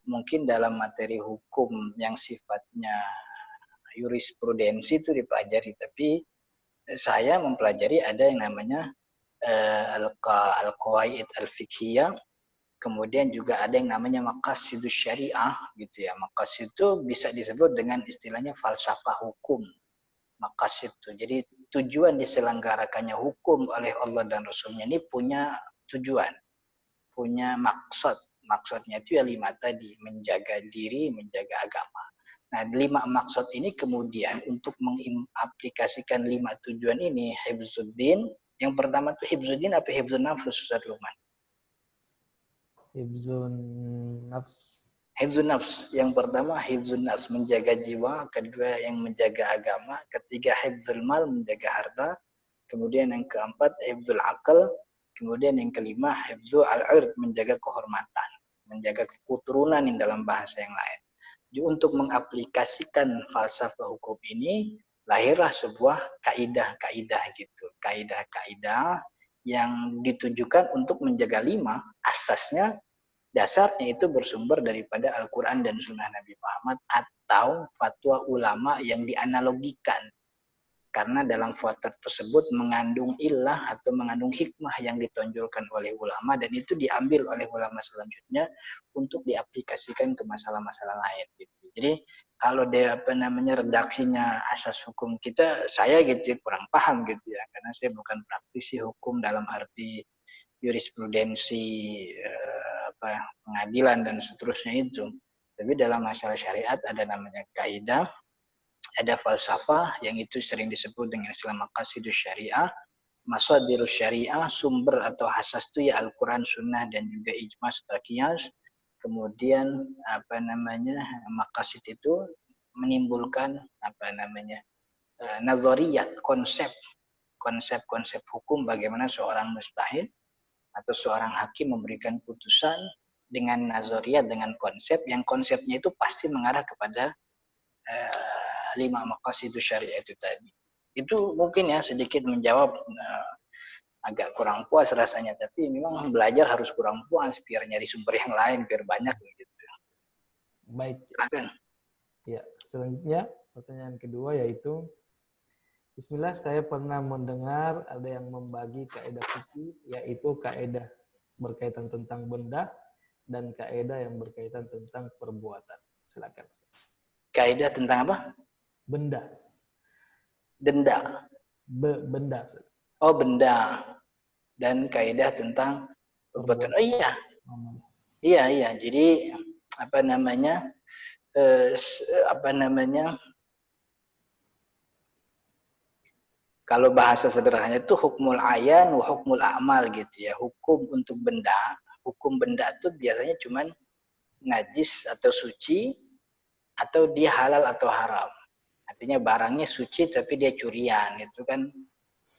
Mungkin dalam materi hukum yang sifatnya jurisprudensi itu dipelajari, tapi saya mempelajari ada yang namanya al-qawaid al-fiqhiyah, kemudian juga ada yang namanya maqasidus syariah gitu ya. Maqasid itu bisa disebut dengan istilahnya falsafah hukum. Maqasid itu. Jadi tujuan diselenggarakannya hukum oleh Allah dan Rasulnya ini punya tujuan, punya maksud. Maksudnya itu ya 5 tadi, menjaga diri, menjaga agama. Nah, 5 maksud ini kemudian untuk mengaplikasikan 5 tujuan ini, hifzuddin, yang pertama itu hifzuddin apa hifzun nafs, Ustaz Luqman? Hifzun nafs. Hifzun nafs. Yang pertama hifzun nafs, menjaga jiwa, kedua yang menjaga agama, ketiga hifzul mal, menjaga harta, kemudian yang keempat hifzul akal, kemudian yang kelima hifzul al-ird, menjaga kehormatan, menjaga keturunan yang dalam bahasa yang lain. Jadi untuk mengaplikasikan falsafah hukum ini, lahirlah sebuah kaidah-kaidah gitu. Kaidah-kaidah yang ditujukan untuk menjaga 5, asasnya, dasarnya itu bersumber daripada Al-Quran dan Sunnah Nabi Muhammad atau fatwa ulama yang dianalogikan. Karena dalam fatwa tersebut mengandung illah atau mengandung hikmah yang ditonjolkan oleh ulama, dan itu diambil oleh ulama selanjutnya untuk diaplikasikan ke masalah-masalah lain. Gitu. Jadi kalau dia redaksinya asas hukum kita, saya gitu kurang paham gitu ya, karena saya bukan praktisi hukum dalam arti jurisprudensi, pengadilan dan seterusnya itu. Tapi dalam masalah syariat ada namanya kaidah, ada falsafah yang itu sering disebut dengan istilah maqasidus syariah, masadirus syariah, sumber atau asas itu ya Al-Quran, Sunnah dan juga ijma serta qiyas. Kemudian maqasid itu menimbulkan nazariyat, konsep hukum, bagaimana seorang mustahid atau seorang hakim memberikan putusan dengan nazariyat, dengan konsep yang konsepnya itu pasti mengarah kepada 5 maqasidus syariah itu tadi. Itu mungkin ya sedikit menjawab, agak kurang puas rasanya, tapi memang belajar harus kurang puas biar nyari sumber yang lain biar banyak gitu. Baik. Silakan. Ya, selanjutnya pertanyaan kedua yaitu, Bismillah, saya pernah mendengar ada yang membagi kaidah fikih, yaitu kaidah berkaitan tentang benda dan kaidah yang berkaitan tentang perbuatan. Silakan. Kaidah tentang apa? Benda. Denda. Benda. Oh, benda. Dan kaidah tentang perbuatan. Oh iya. Iya. Jadi kalau bahasa sederhananya itu hukmul ayan wa hukmul a'mal gitu ya. Hukum untuk benda. Hukum benda itu biasanya cuman najis atau suci, atau dia halal atau haram. Artinya barangnya suci tapi dia curian, itu kan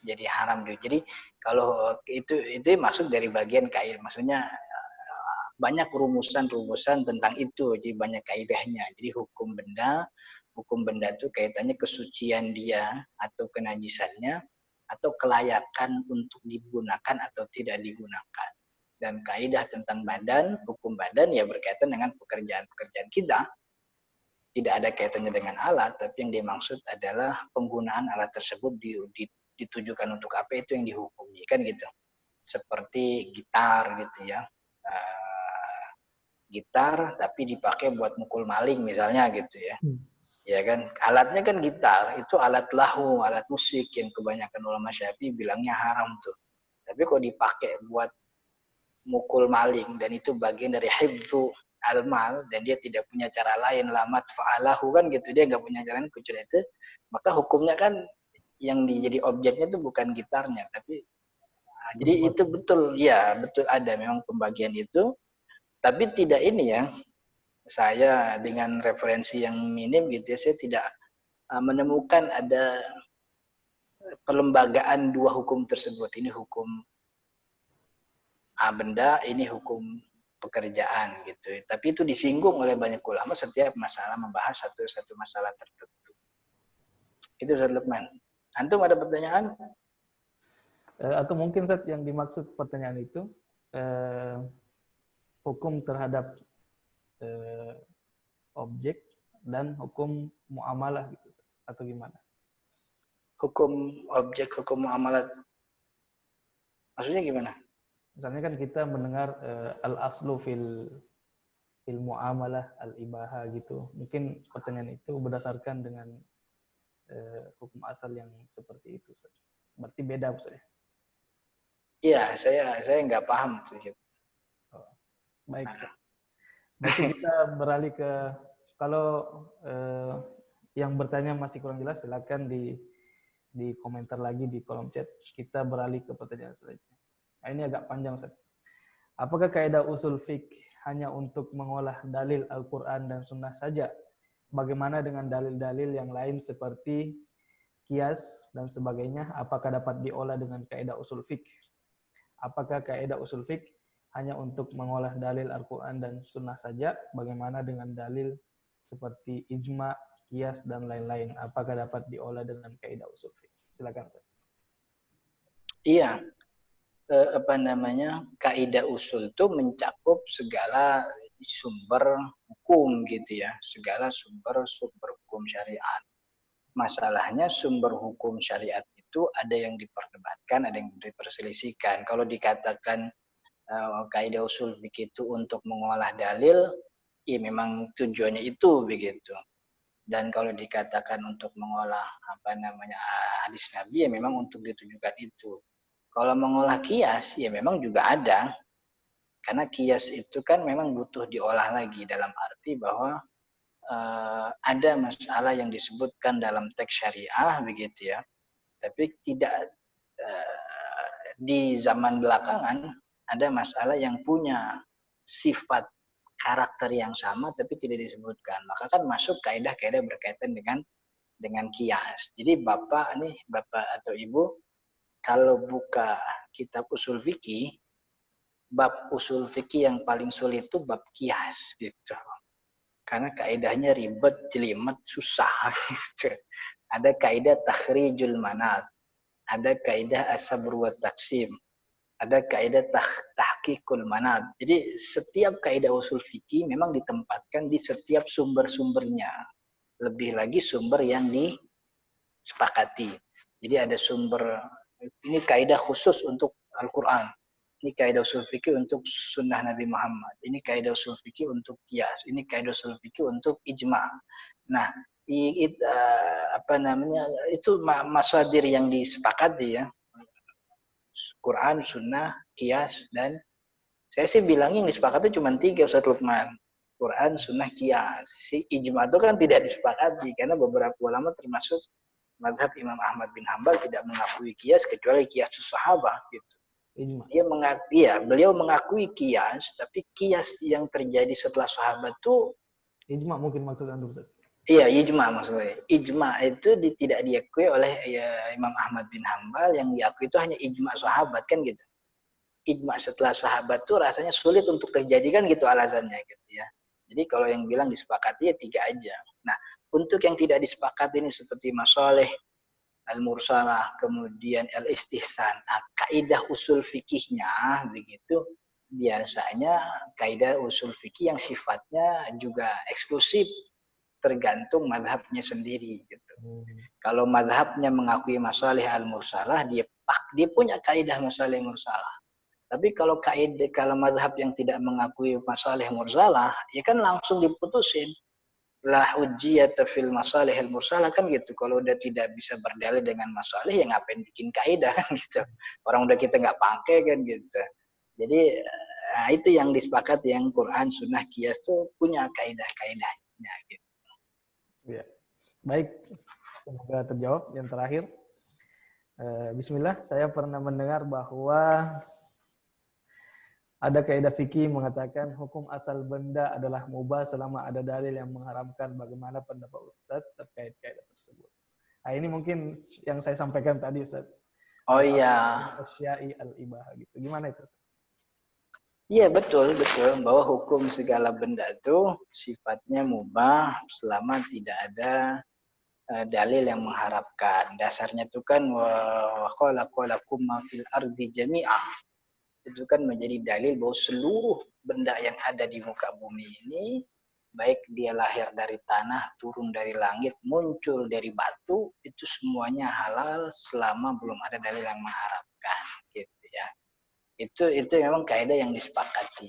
jadi haram. Jadi kalau itu masuk dari bagian kaidah. Maksudnya banyak rumusan-rumusan tentang itu, jadi banyak kaidahnya. Jadi hukum benda itu kaitannya kesucian dia atau kenajisannya atau kelayakan untuk digunakan atau tidak digunakan. Dan kaidah tentang badan, hukum badan ya berkaitan dengan pekerjaan-pekerjaan kita. Tidak ada kaitannya dengan alat, tapi yang dimaksud adalah penggunaan alat tersebut ditujukan untuk apa, itu yang dihukumi kan gitu. Seperti gitar gitu ya, gitar tapi dipakai buat mukul maling misalnya gitu ya. Ya kan, alatnya kan gitar, itu alat lahu, alat musik yang kebanyakan ulama Syafi'i bilangnya haram tuh. Tapi kalau dipakai buat mukul maling dan itu bagian dari hifdzu al-mal dan dia tidak punya cara lain, lamat fa'alahu kan gitu, dia nggak punya cara lain kecuali itu, maka hukumnya kan yang jadi objeknya itu bukan gitarnya, tapi jadi itu betul ada memang pembagian itu, tapi tidak ini ya, saya dengan referensi yang minim gitu ya, saya tidak menemukan ada pelembagaan dua hukum tersebut. Ini hukum benda, ini hukum pekerjaan gitu. Tapi itu disinggung oleh banyak ulama setiap masalah membahas satu masalah tertentu. Itu Ustaz Luqman. Antum ada pertanyaan? Atau mungkin Ustaz yang dimaksud pertanyaan itu hukum terhadap objek dan hukum muamalah gitu Ustaz. atau gimana? Hukum objek, hukum muamalat. Maksudnya gimana? Misalnya kan kita mendengar al-aslu fil muamalah al-ibaha gitu. Mungkin pertanyaan itu berdasarkan dengan hukum asal yang seperti itu. Berarti beda Ustaz. Iya, saya nggak paham tuh. Oh, baik. Berarti kita beralih ke, kalau yang bertanya masih kurang jelas, silakan di komentar lagi di kolom chat. Kita beralih ke pertanyaan selanjutnya. Nah, ini agak panjang Ustaz. Apakah kaidah usul fiqh hanya untuk mengolah dalil Al-Quran dan Sunnah saja? Bagaimana dengan dalil-dalil yang lain seperti kias dan sebagainya? Apakah dapat diolah dengan kaidah usul fiqh? Apakah kaidah usul fiqh hanya untuk mengolah dalil Al-Quran dan Sunnah saja? Bagaimana dengan dalil seperti ijma, kias, dan lain-lain? Apakah dapat diolah dengan kaidah usul fiqh? Silakan Ustaz. Iya, kaidah usul itu mencakup segala sumber hukum gitu ya, segala sumber hukum syariat. Masalahnya sumber hukum syariat itu ada yang diperdebatkan, ada yang diperselisihkan. Kalau dikatakan kaidah usul fikih itu untuk mengolah dalil, ya memang tujuannya itu begitu. Dan kalau dikatakan untuk mengolah hadis Nabi, ya memang untuk ditujukan itu. Kalau mengolah kias, ya memang juga ada. Karena kias itu kan memang butuh diolah lagi dalam arti bahwa ada masalah yang disebutkan dalam teks syariah begitu ya. Tapi tidak di zaman belakangan ada masalah yang punya sifat karakter yang sama tapi tidak disebutkan. Maka kan masuk kaidah-kaidah berkaitan dengan kias. Jadi Bapak atau Ibu kalau buka kitab usul fikih, bab usul fikih yang paling sulit itu bab kias gitu. Karena kaidahnya ribet, jelimet, susah gitu. Ada kaidah takhrijul manat, ada kaidah as-sabr wa taqsim, ada kaidah tahqiqul manat. Jadi setiap kaidah usul fikih memang ditempatkan di setiap sumber-sumbernya. Lebih lagi sumber yang disepakati. Jadi ada sumber, ini kaidah khusus untuk Al-Quran. Ini kaidah usul fikih untuk sunnah Nabi Muhammad. Ini kaidah usul fikih untuk qiyas. Ini kaidah usul fikih untuk ijma. Nah, itu masadir yang disepakati ya. Quran, sunnah, qiyas, dan saya sih bilangnya yang disepakati cuma 3 Ustaz Lukman. Quran, sunnah, qiyas. Si ijma itu kan tidak disepakati karena beberapa ulama termasuk madhab Imam Ahmad bin Hambal tidak mengakui qiyas kecuali qiyas sahabat gitu. Beliau mengakui qiyas, tapi qiyas yang terjadi setelah sahabat itu ijma mungkin maksud Anda Ustaz. Iya, ijma maksudnya. Ijma itu tidak diakui oleh Imam Ahmad bin Hambal, yang diakui itu hanya ijma sahabat kan gitu. Ijma setelah sahabat itu rasanya sulit untuk terjadi kan gitu alasannya gitu ya. Jadi kalau yang bilang disepakati ya 3 aja. Nah, untuk yang tidak disepakati ini seperti masalih al-mursalah, kemudian al-istihsan. Nah, kaidah usul fikihnya begitu biasanya kaidah usul fikih yang sifatnya juga eksklusif tergantung madhabnya sendiri gitu. Kalau madhabnya mengakui masalih al-mursalah, dia punya kaidah masalih mursalah. Tapi kalau madhab yang tidak mengakui masalih mursalah, ya kan langsung diputusin. La hujjiyata fil masalih al-mursalah kan gitu. Kalau udah tidak bisa berdalil dengan masalih, ya ngapain bikin kaidah kan gitu. Orang udah kita nggak pakai kan gitu. Jadi itu yang disepakati, yang Quran, Sunnah, Qiyas tuh punya kaidah-kaidahnya gitu. Ya. Baik, semoga terjawab. Yang terakhir, Bismillah, saya pernah mendengar bahwa ada kaidah fikih mengatakan hukum asal benda adalah mubah selama ada dalil yang mengharamkan. Bagaimana pendapat Ustadz terkait kaidah tersebut? Nah, ini mungkin yang saya sampaikan tadi, Ustadz. Oh iya. Asya'i al-ibah gitu. Gimana itu, Ustadz? Iya, betul bahwa hukum segala benda itu sifatnya mubah selama tidak ada dalil yang mengharapkan. Dasarnya itu kan wa khalaqalakum ma fil ardi jami'ah. Itu kan menjadi dalil bahwa seluruh benda yang ada di muka bumi ini baik dia lahir dari tanah, turun dari langit, muncul dari batu, itu semuanya halal selama belum ada dalil yang mengharamkan, gitu ya. Itu memang kaidah yang disepakati.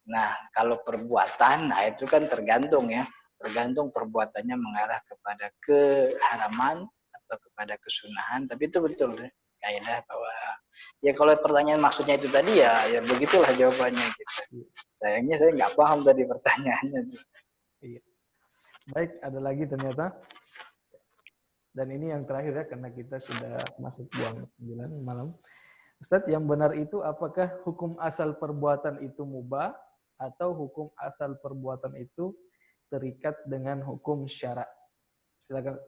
Nah, kalau perbuatan, nah itu kan tergantung ya. Tergantung perbuatannya mengarah kepada keharaman atau kepada kesunahan. Tapi itu betul ya, kaidah bahwa ya kalau pertanyaan maksudnya itu tadi ya begitulah jawabannya gitu. Sayangnya saya nggak paham tadi pertanyaannya. Iya. Baik, ada lagi ternyata. Dan ini yang terakhir ya, karena kita sudah masuk jam 9 malam. Ustadz, yang benar itu apakah hukum asal perbuatan itu mubah atau hukum asal perbuatan itu terikat dengan hukum syara? Silakan.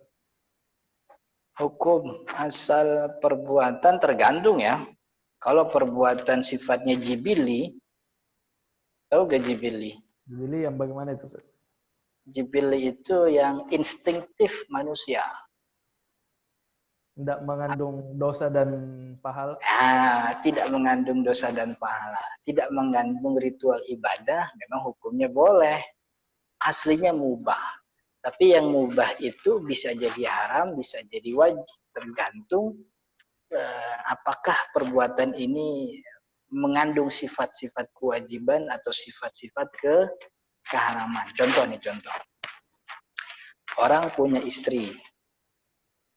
Hukum asal perbuatan tergantung ya. Kalau perbuatan sifatnya jibili, tahu gak jibili? Jibili yang bagaimana itu, Ustadz? Jibili itu yang instinktif manusia. Tidak mengandung dosa dan pahala? Tidak mengandung dosa dan pahala. Tidak mengandung ritual ibadah, memang hukumnya boleh. Aslinya mubah. Tapi yang mubah itu bisa jadi haram, bisa jadi wajib. Tergantung apakah perbuatan ini mengandung sifat-sifat kewajiban atau sifat-sifat keharaman. Contoh. Orang punya istri.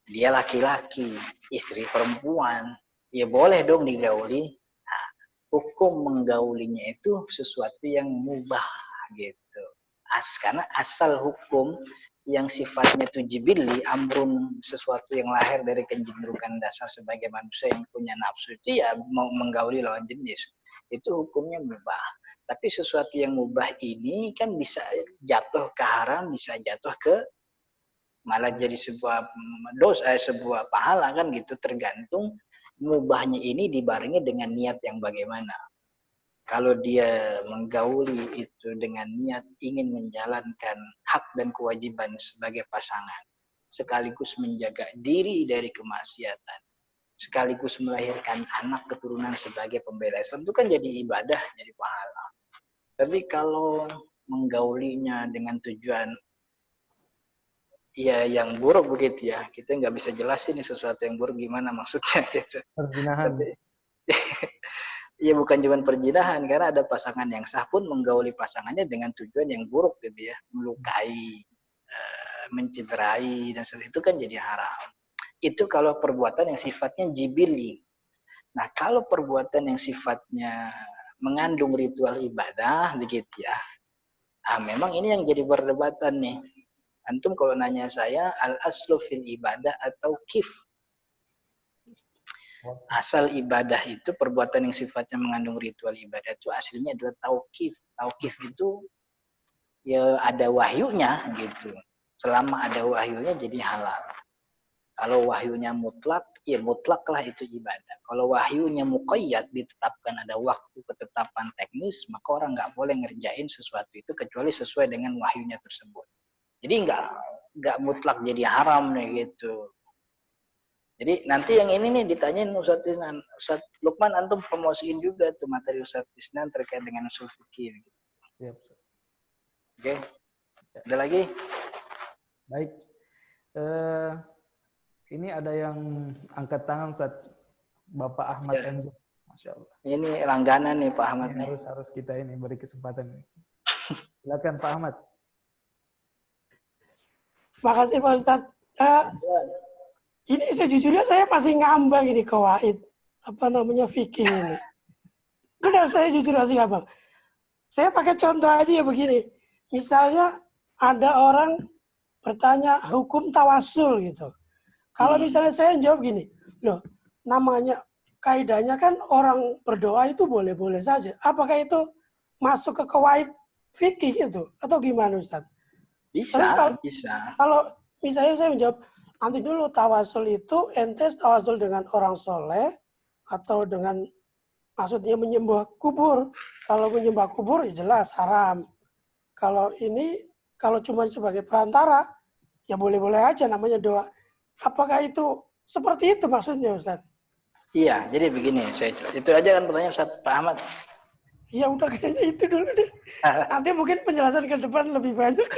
Dia laki-laki, istri perempuan. Ya boleh dong digauli. Nah, hukum menggaulinya itu sesuatu yang mubah gitu. Karena asal hukum yang sifatnya itu jibili, amrun, sesuatu yang lahir dari kecenderungan dasar sebagai manusia yang punya nafsu itu ya mau menggauli lawan jenis. Itu hukumnya mubah. Tapi sesuatu yang mubah ini kan bisa jatuh ke haram, bisa jatuh ke malah jadi sebuah dosa, sebuah pahala kan gitu, tergantung mubahnya ini dibarengi dengan niat yang bagaimana. Kalau dia menggauli itu dengan niat ingin menjalankan hak dan kewajiban sebagai pasangan, sekaligus menjaga diri dari kemaksiatan, sekaligus melahirkan anak keturunan sebagai pembela Islam, itu kan jadi ibadah, jadi pahala. Tapi kalau menggaulinya dengan tujuan ya yang buruk begitu ya, kita nggak bisa jelasin nih sesuatu yang buruk gimana maksudnya gitu. Perzinahan. Tapi ya bukan cuma perzinahan, karena ada pasangan yang sah pun menggauli pasangannya dengan tujuan yang buruk gitu ya, melukai, mencederai dan sebagainya, itu kan jadi haram. Itu kalau perbuatan yang sifatnya jibili. Nah, kalau perbuatan yang sifatnya mengandung ritual ibadah begitu ya, memang ini yang jadi perdebatan nih. Antum kalau nanya saya, al-aslu fil ibadah atau kif. Asal ibadah itu, perbuatan yang sifatnya mengandung ritual ibadah itu aslinya adalah tauqif. Tauqif itu ya ada wahyunya gitu. Selama ada wahyunya jadi halal. Kalau wahyunya mutlak, ya mutlaklah itu ibadah. Kalau wahyunya muqayyad, ditetapkan ada waktu ketetapan teknis, maka orang nggak boleh ngerjain sesuatu itu kecuali sesuai dengan wahyunya tersebut. Jadi nggak mutlak jadi haram nih gitu. Jadi nanti yang ini nih ditanyain Ustaz Isnan. Ustaz Lukman, antum promosiin juga tuh materi Ustaz Isnan terkait dengan usul fikih. Gitu. Siap. Oke. Ada lagi? Baik. Ini ada yang angkat tangan Ustaz, Bapak Ahmad MZ. Masya Allah. Ini langganan nih Pak Ahmad. Ini harus kita ini beri kesempatan. Silakan Pak Ahmad. Makasih Pak Ustadz. Ini sejujurnya saya masih ngambang ini kawaid. Apa namanya fikih ini. Benar, saya jujur masih ngambang. Saya pakai contoh aja ya begini. Misalnya ada orang bertanya hukum tawasul gitu. Kalau misalnya saya jawab gini. Loh, namanya kaidahnya kan orang berdoa itu boleh-boleh saja. Apakah itu masuk ke kawaid fikih itu? Atau gimana Ustadz? Bisa. Kalau misalnya saya menjawab, nanti dulu tawasul itu ente tawasul dengan orang soleh atau dengan maksudnya menyembah kubur. Kalau menyembah kubur ya jelas haram. Kalau ini, kalau cuma sebagai perantara, ya boleh-boleh aja namanya doa. Apakah itu seperti itu maksudnya Ustaz? Iya, jadi begini, itu aja kan pertanyaan Ustaz Pak Ahmad. Ya udah kayaknya itu dulu deh. Nanti mungkin penjelasan ke depan lebih banyak.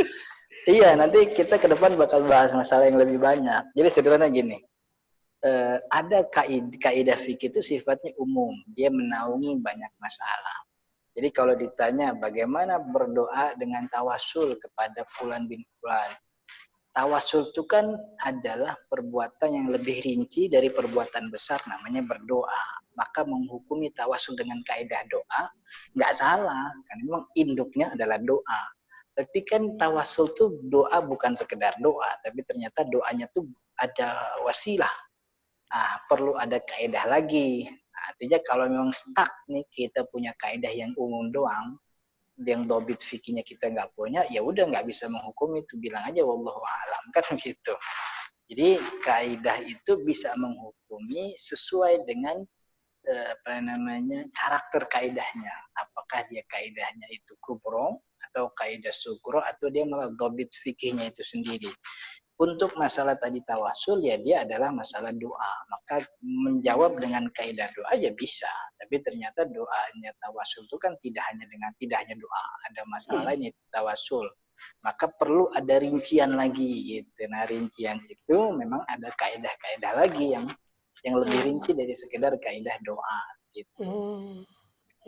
Iya, nanti kita ke depan bakal bahas masalah yang lebih banyak. Jadi sederhana gini, ada kaidah fikih itu sifatnya umum, dia menaungi banyak masalah. Jadi kalau ditanya bagaimana berdoa dengan tawasul kepada fulan bin fulan, tawasul itu kan adalah perbuatan yang lebih rinci dari perbuatan besar, namanya berdoa. Maka menghukumi tawasul dengan kaidah doa nggak salah, karena memang induknya adalah doa. Tapi kan tawasul tuh doa bukan sekedar doa, tapi ternyata doanya tuh ada wasilah. Perlu ada kaidah lagi. Artinya kalau memang stuck nih kita punya kaidah yang umum doang, yang dobit fikihnya kita nggak punya, ya udah nggak bisa menghukum itu, bilang aja wallahu alam kan gitu. Jadi kaidah itu bisa menghukumi sesuai dengan karakter kaidahnya. Apakah dia kaidahnya itu kubro atau kaidah sugro atau dia malah dobit fikihnya itu sendiri. Untuk masalah tadi tawasul ya dia adalah masalah doa. Maka menjawab dengan kaidah doa ya bisa. Tapi ternyata doanya tawasul itu kan tidak hanya doa. Ada masalah lain yaitu tawasul. Maka perlu ada rincian lagi gitu. Nah rincian itu memang ada kaidah-kaidah lagi yang lebih rinci dari sekedar kaidah doa gitu.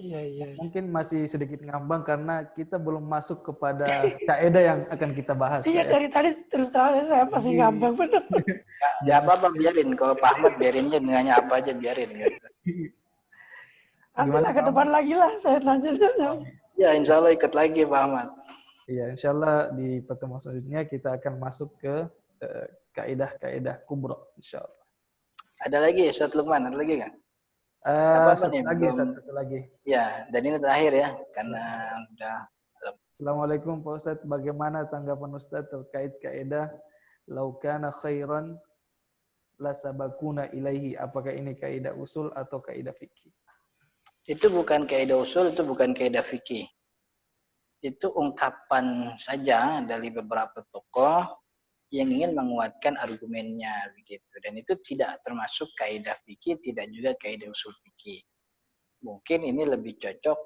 Iya. Mungkin masih sedikit ngambang karena kita belum masuk kepada kaidah yang akan kita bahas. Iya, dari tadi terus terang saya masih ngambang bener. Ya apa-apa biarin, kalau Pak Ahmad biarinnya nanya apa aja biarin gitu. Nantilah ke depan lagi lah saya nanya. Ya insya Allah ikut lagi Pak Ahmad. Iya, insya Allah di pertemuan selanjutnya kita akan masuk ke kaidah-kaidah kubro, insya Allah. Ada lagi Ustaz Lukman, ada lagi nggak? Satu lagi. Ya, dan ini terakhir ya, karena udah. Assalamualaikum Pak Ustadz, bagaimana tanggapan Ustadz terkait kaidah laukana khairan la sabakuna ilaihi? Apakah ini kaidah usul atau kaidah fikih? Itu bukan kaidah usul, itu bukan kaidah fikih. Itu ungkapan saja dari beberapa tokoh yang ingin menguatkan argumennya begitu, dan itu tidak termasuk kaidah fikih, tidak juga kaidah usul fikih. Mungkin ini lebih cocok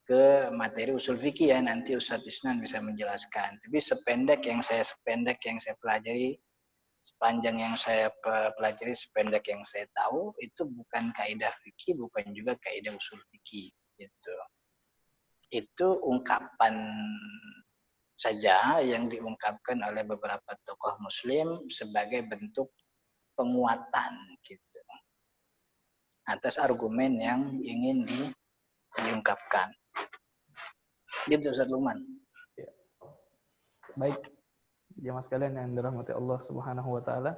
ke materi usul fikih ya, nanti Ustadz Isnan bisa menjelaskan. Tapi sependek yang saya pelajari, sepanjang yang saya pelajari, sependek yang saya tahu, itu bukan kaidah fikih, bukan juga kaidah usul fikih gitu. Itu ungkapan saja yang diungkapkan oleh beberapa tokoh muslim sebagai bentuk penguatan gitu atas argumen yang ingin diungkapkan. Gitu Ustaz Luman. Ya. Baik, jemaah sekalian yang dirahmati Allah Subhanahu wa taala.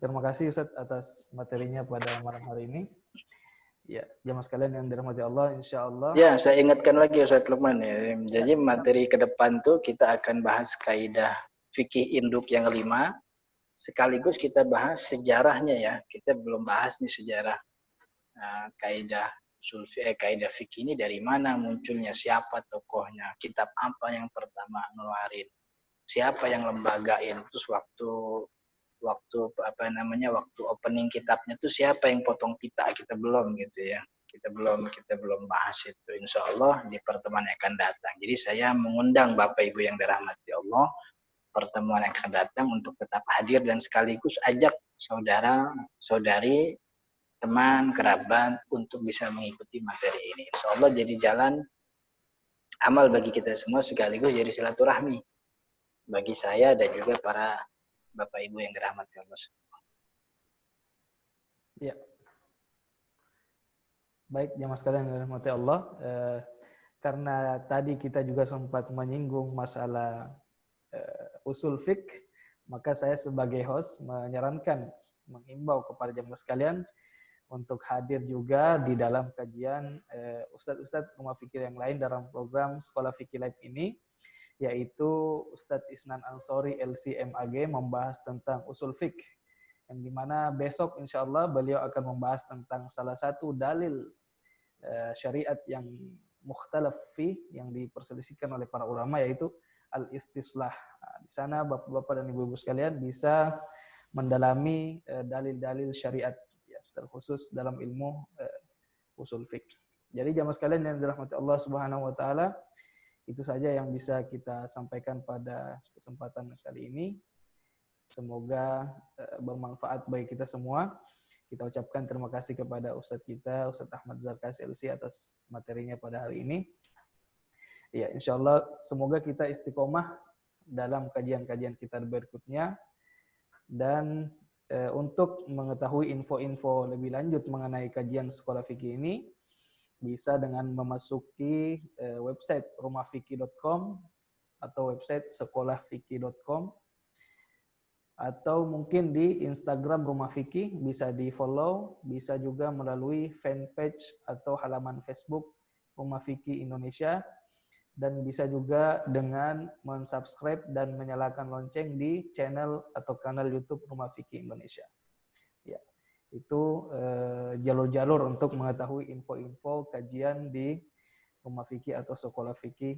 Terima kasih Ustaz atas materinya pada malam hari ini. Ya, jemaah sekalian yang dirahmati Allah, insya Allah. Ya, saya ingatkan lagi Ustaz Lukman ya. Jadi materi ke depan tuh kita akan bahas kaidah fikih induk yang 5. Sekaligus kita bahas sejarahnya ya. Kita belum bahas nih sejarah kaidah kaidah fikih ini dari mana munculnya, siapa tokohnya, kitab apa yang pertama ngeluarin, siapa yang lembagain, terus waktu opening kitabnya tuh siapa yang potong pita, kita belum gitu ya. Kita belum bahas itu. Insya Allah di pertemuan yang akan datang. Jadi saya mengundang Bapak Ibu yang dirahmati Allah, pertemuan yang akan datang untuk tetap hadir dan sekaligus ajak saudara, saudari, teman, kerabat untuk bisa mengikuti materi ini. Insya Allah jadi jalan amal bagi kita semua, sekaligus jadi silaturahmi bagi saya dan juga para Bapak Ibu yang dirahmati Allah. Ya. Baik, jemaah sekalian yang dirahmati Allah, karena tadi kita juga sempat menyinggung masalah usul fiqh, maka saya sebagai host menghimbau kepada jemaah sekalian untuk hadir juga di dalam kajian ustadz-ustadz rumah fikih yang lain dalam program Sekolah Fikih Live ini, yaitu Ustadz Isnan Ansori LCMAG membahas tentang usul fiqh, yang dimana besok insya Allah beliau akan membahas tentang salah satu dalil syariat yang mukhtalaf fi, yang diperselisihkan oleh para ulama, yaitu al-istislah. Di sana bapak-bapak dan ibu-ibu sekalian bisa mendalami dalil-dalil syariat, ya, terkhusus dalam ilmu usul fikih. Jadi jamaah sekalian yang dirahmati Allah Subhanahu wa taala, itu saja yang bisa kita sampaikan pada kesempatan kali ini. Semoga bermanfaat bagi kita semua. Kita ucapkan terima kasih kepada Ustadz kita, Ustadz Ahmad Zarkasi LC atas materinya pada hari ini. Ya, insya Allah semoga kita istiqomah dalam kajian-kajian kita berikutnya. Dan untuk mengetahui info-info lebih lanjut mengenai kajian sekolah fikih ini, bisa dengan memasuki website rumahfikih.com atau website sekolahfikih.com, atau mungkin di Instagram Rumah Fikih, bisa di-follow, bisa juga melalui fanpage atau halaman Facebook Rumah Fikih Indonesia, dan bisa juga dengan mensubscribe dan menyalakan lonceng di channel atau kanal YouTube Rumah Fikih Indonesia. Ya, itu jalur-jalur untuk mengetahui info-info kajian di Rumah Fikih atau Sekolah Fikih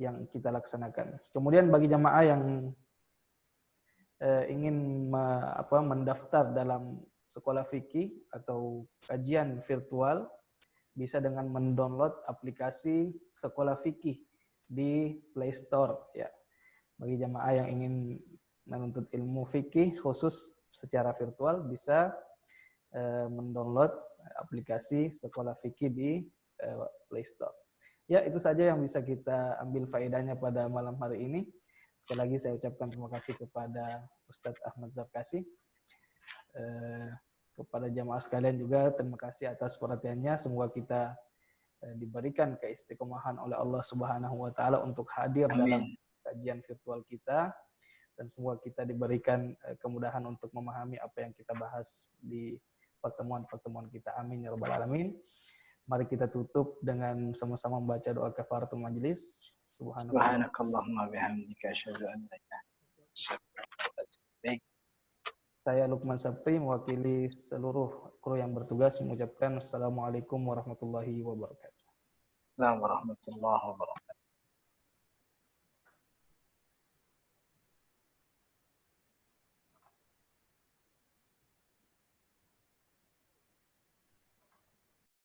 yang kita laksanakan. Kemudian bagi jamaah yang ingin mendaftar dalam sekolah fikih atau kajian virtual, bisa dengan mendownload aplikasi sekolah fikih di Play Store. Ya, bagi jamaah yang ingin menuntut ilmu fikih khusus secara virtual, bisa mendownload aplikasi sekolah fikih di Play Store. Ya, itu saja yang bisa kita ambil faedahnya pada malam hari ini. Sekali lagi saya ucapkan terima kasih kepada Ustadz Ahmad Zarkasi. Kepada jamaah sekalian juga terima kasih atas perhatiannya. Semoga kita diberikan keistiqomahan oleh Allah Subhanahu wa taala untuk hadir dalam kajian virtual kita, dan semoga kita diberikan kemudahan untuk memahami apa yang kita bahas di pertemuan-pertemuan kita. Amin ya rabbal alamin. Mari kita tutup dengan sama-sama membaca doa kafaratul majelis. Subhanakallahumma bihamdika asyhadu an la ilaha illa anta. Saya Lukman Sapri mewakili seluruh kru yang bertugas mengucapkan Assalamualaikum warahmatullahi wabarakatuh. Assalamualaikum warahmatullahi wabarakatuh.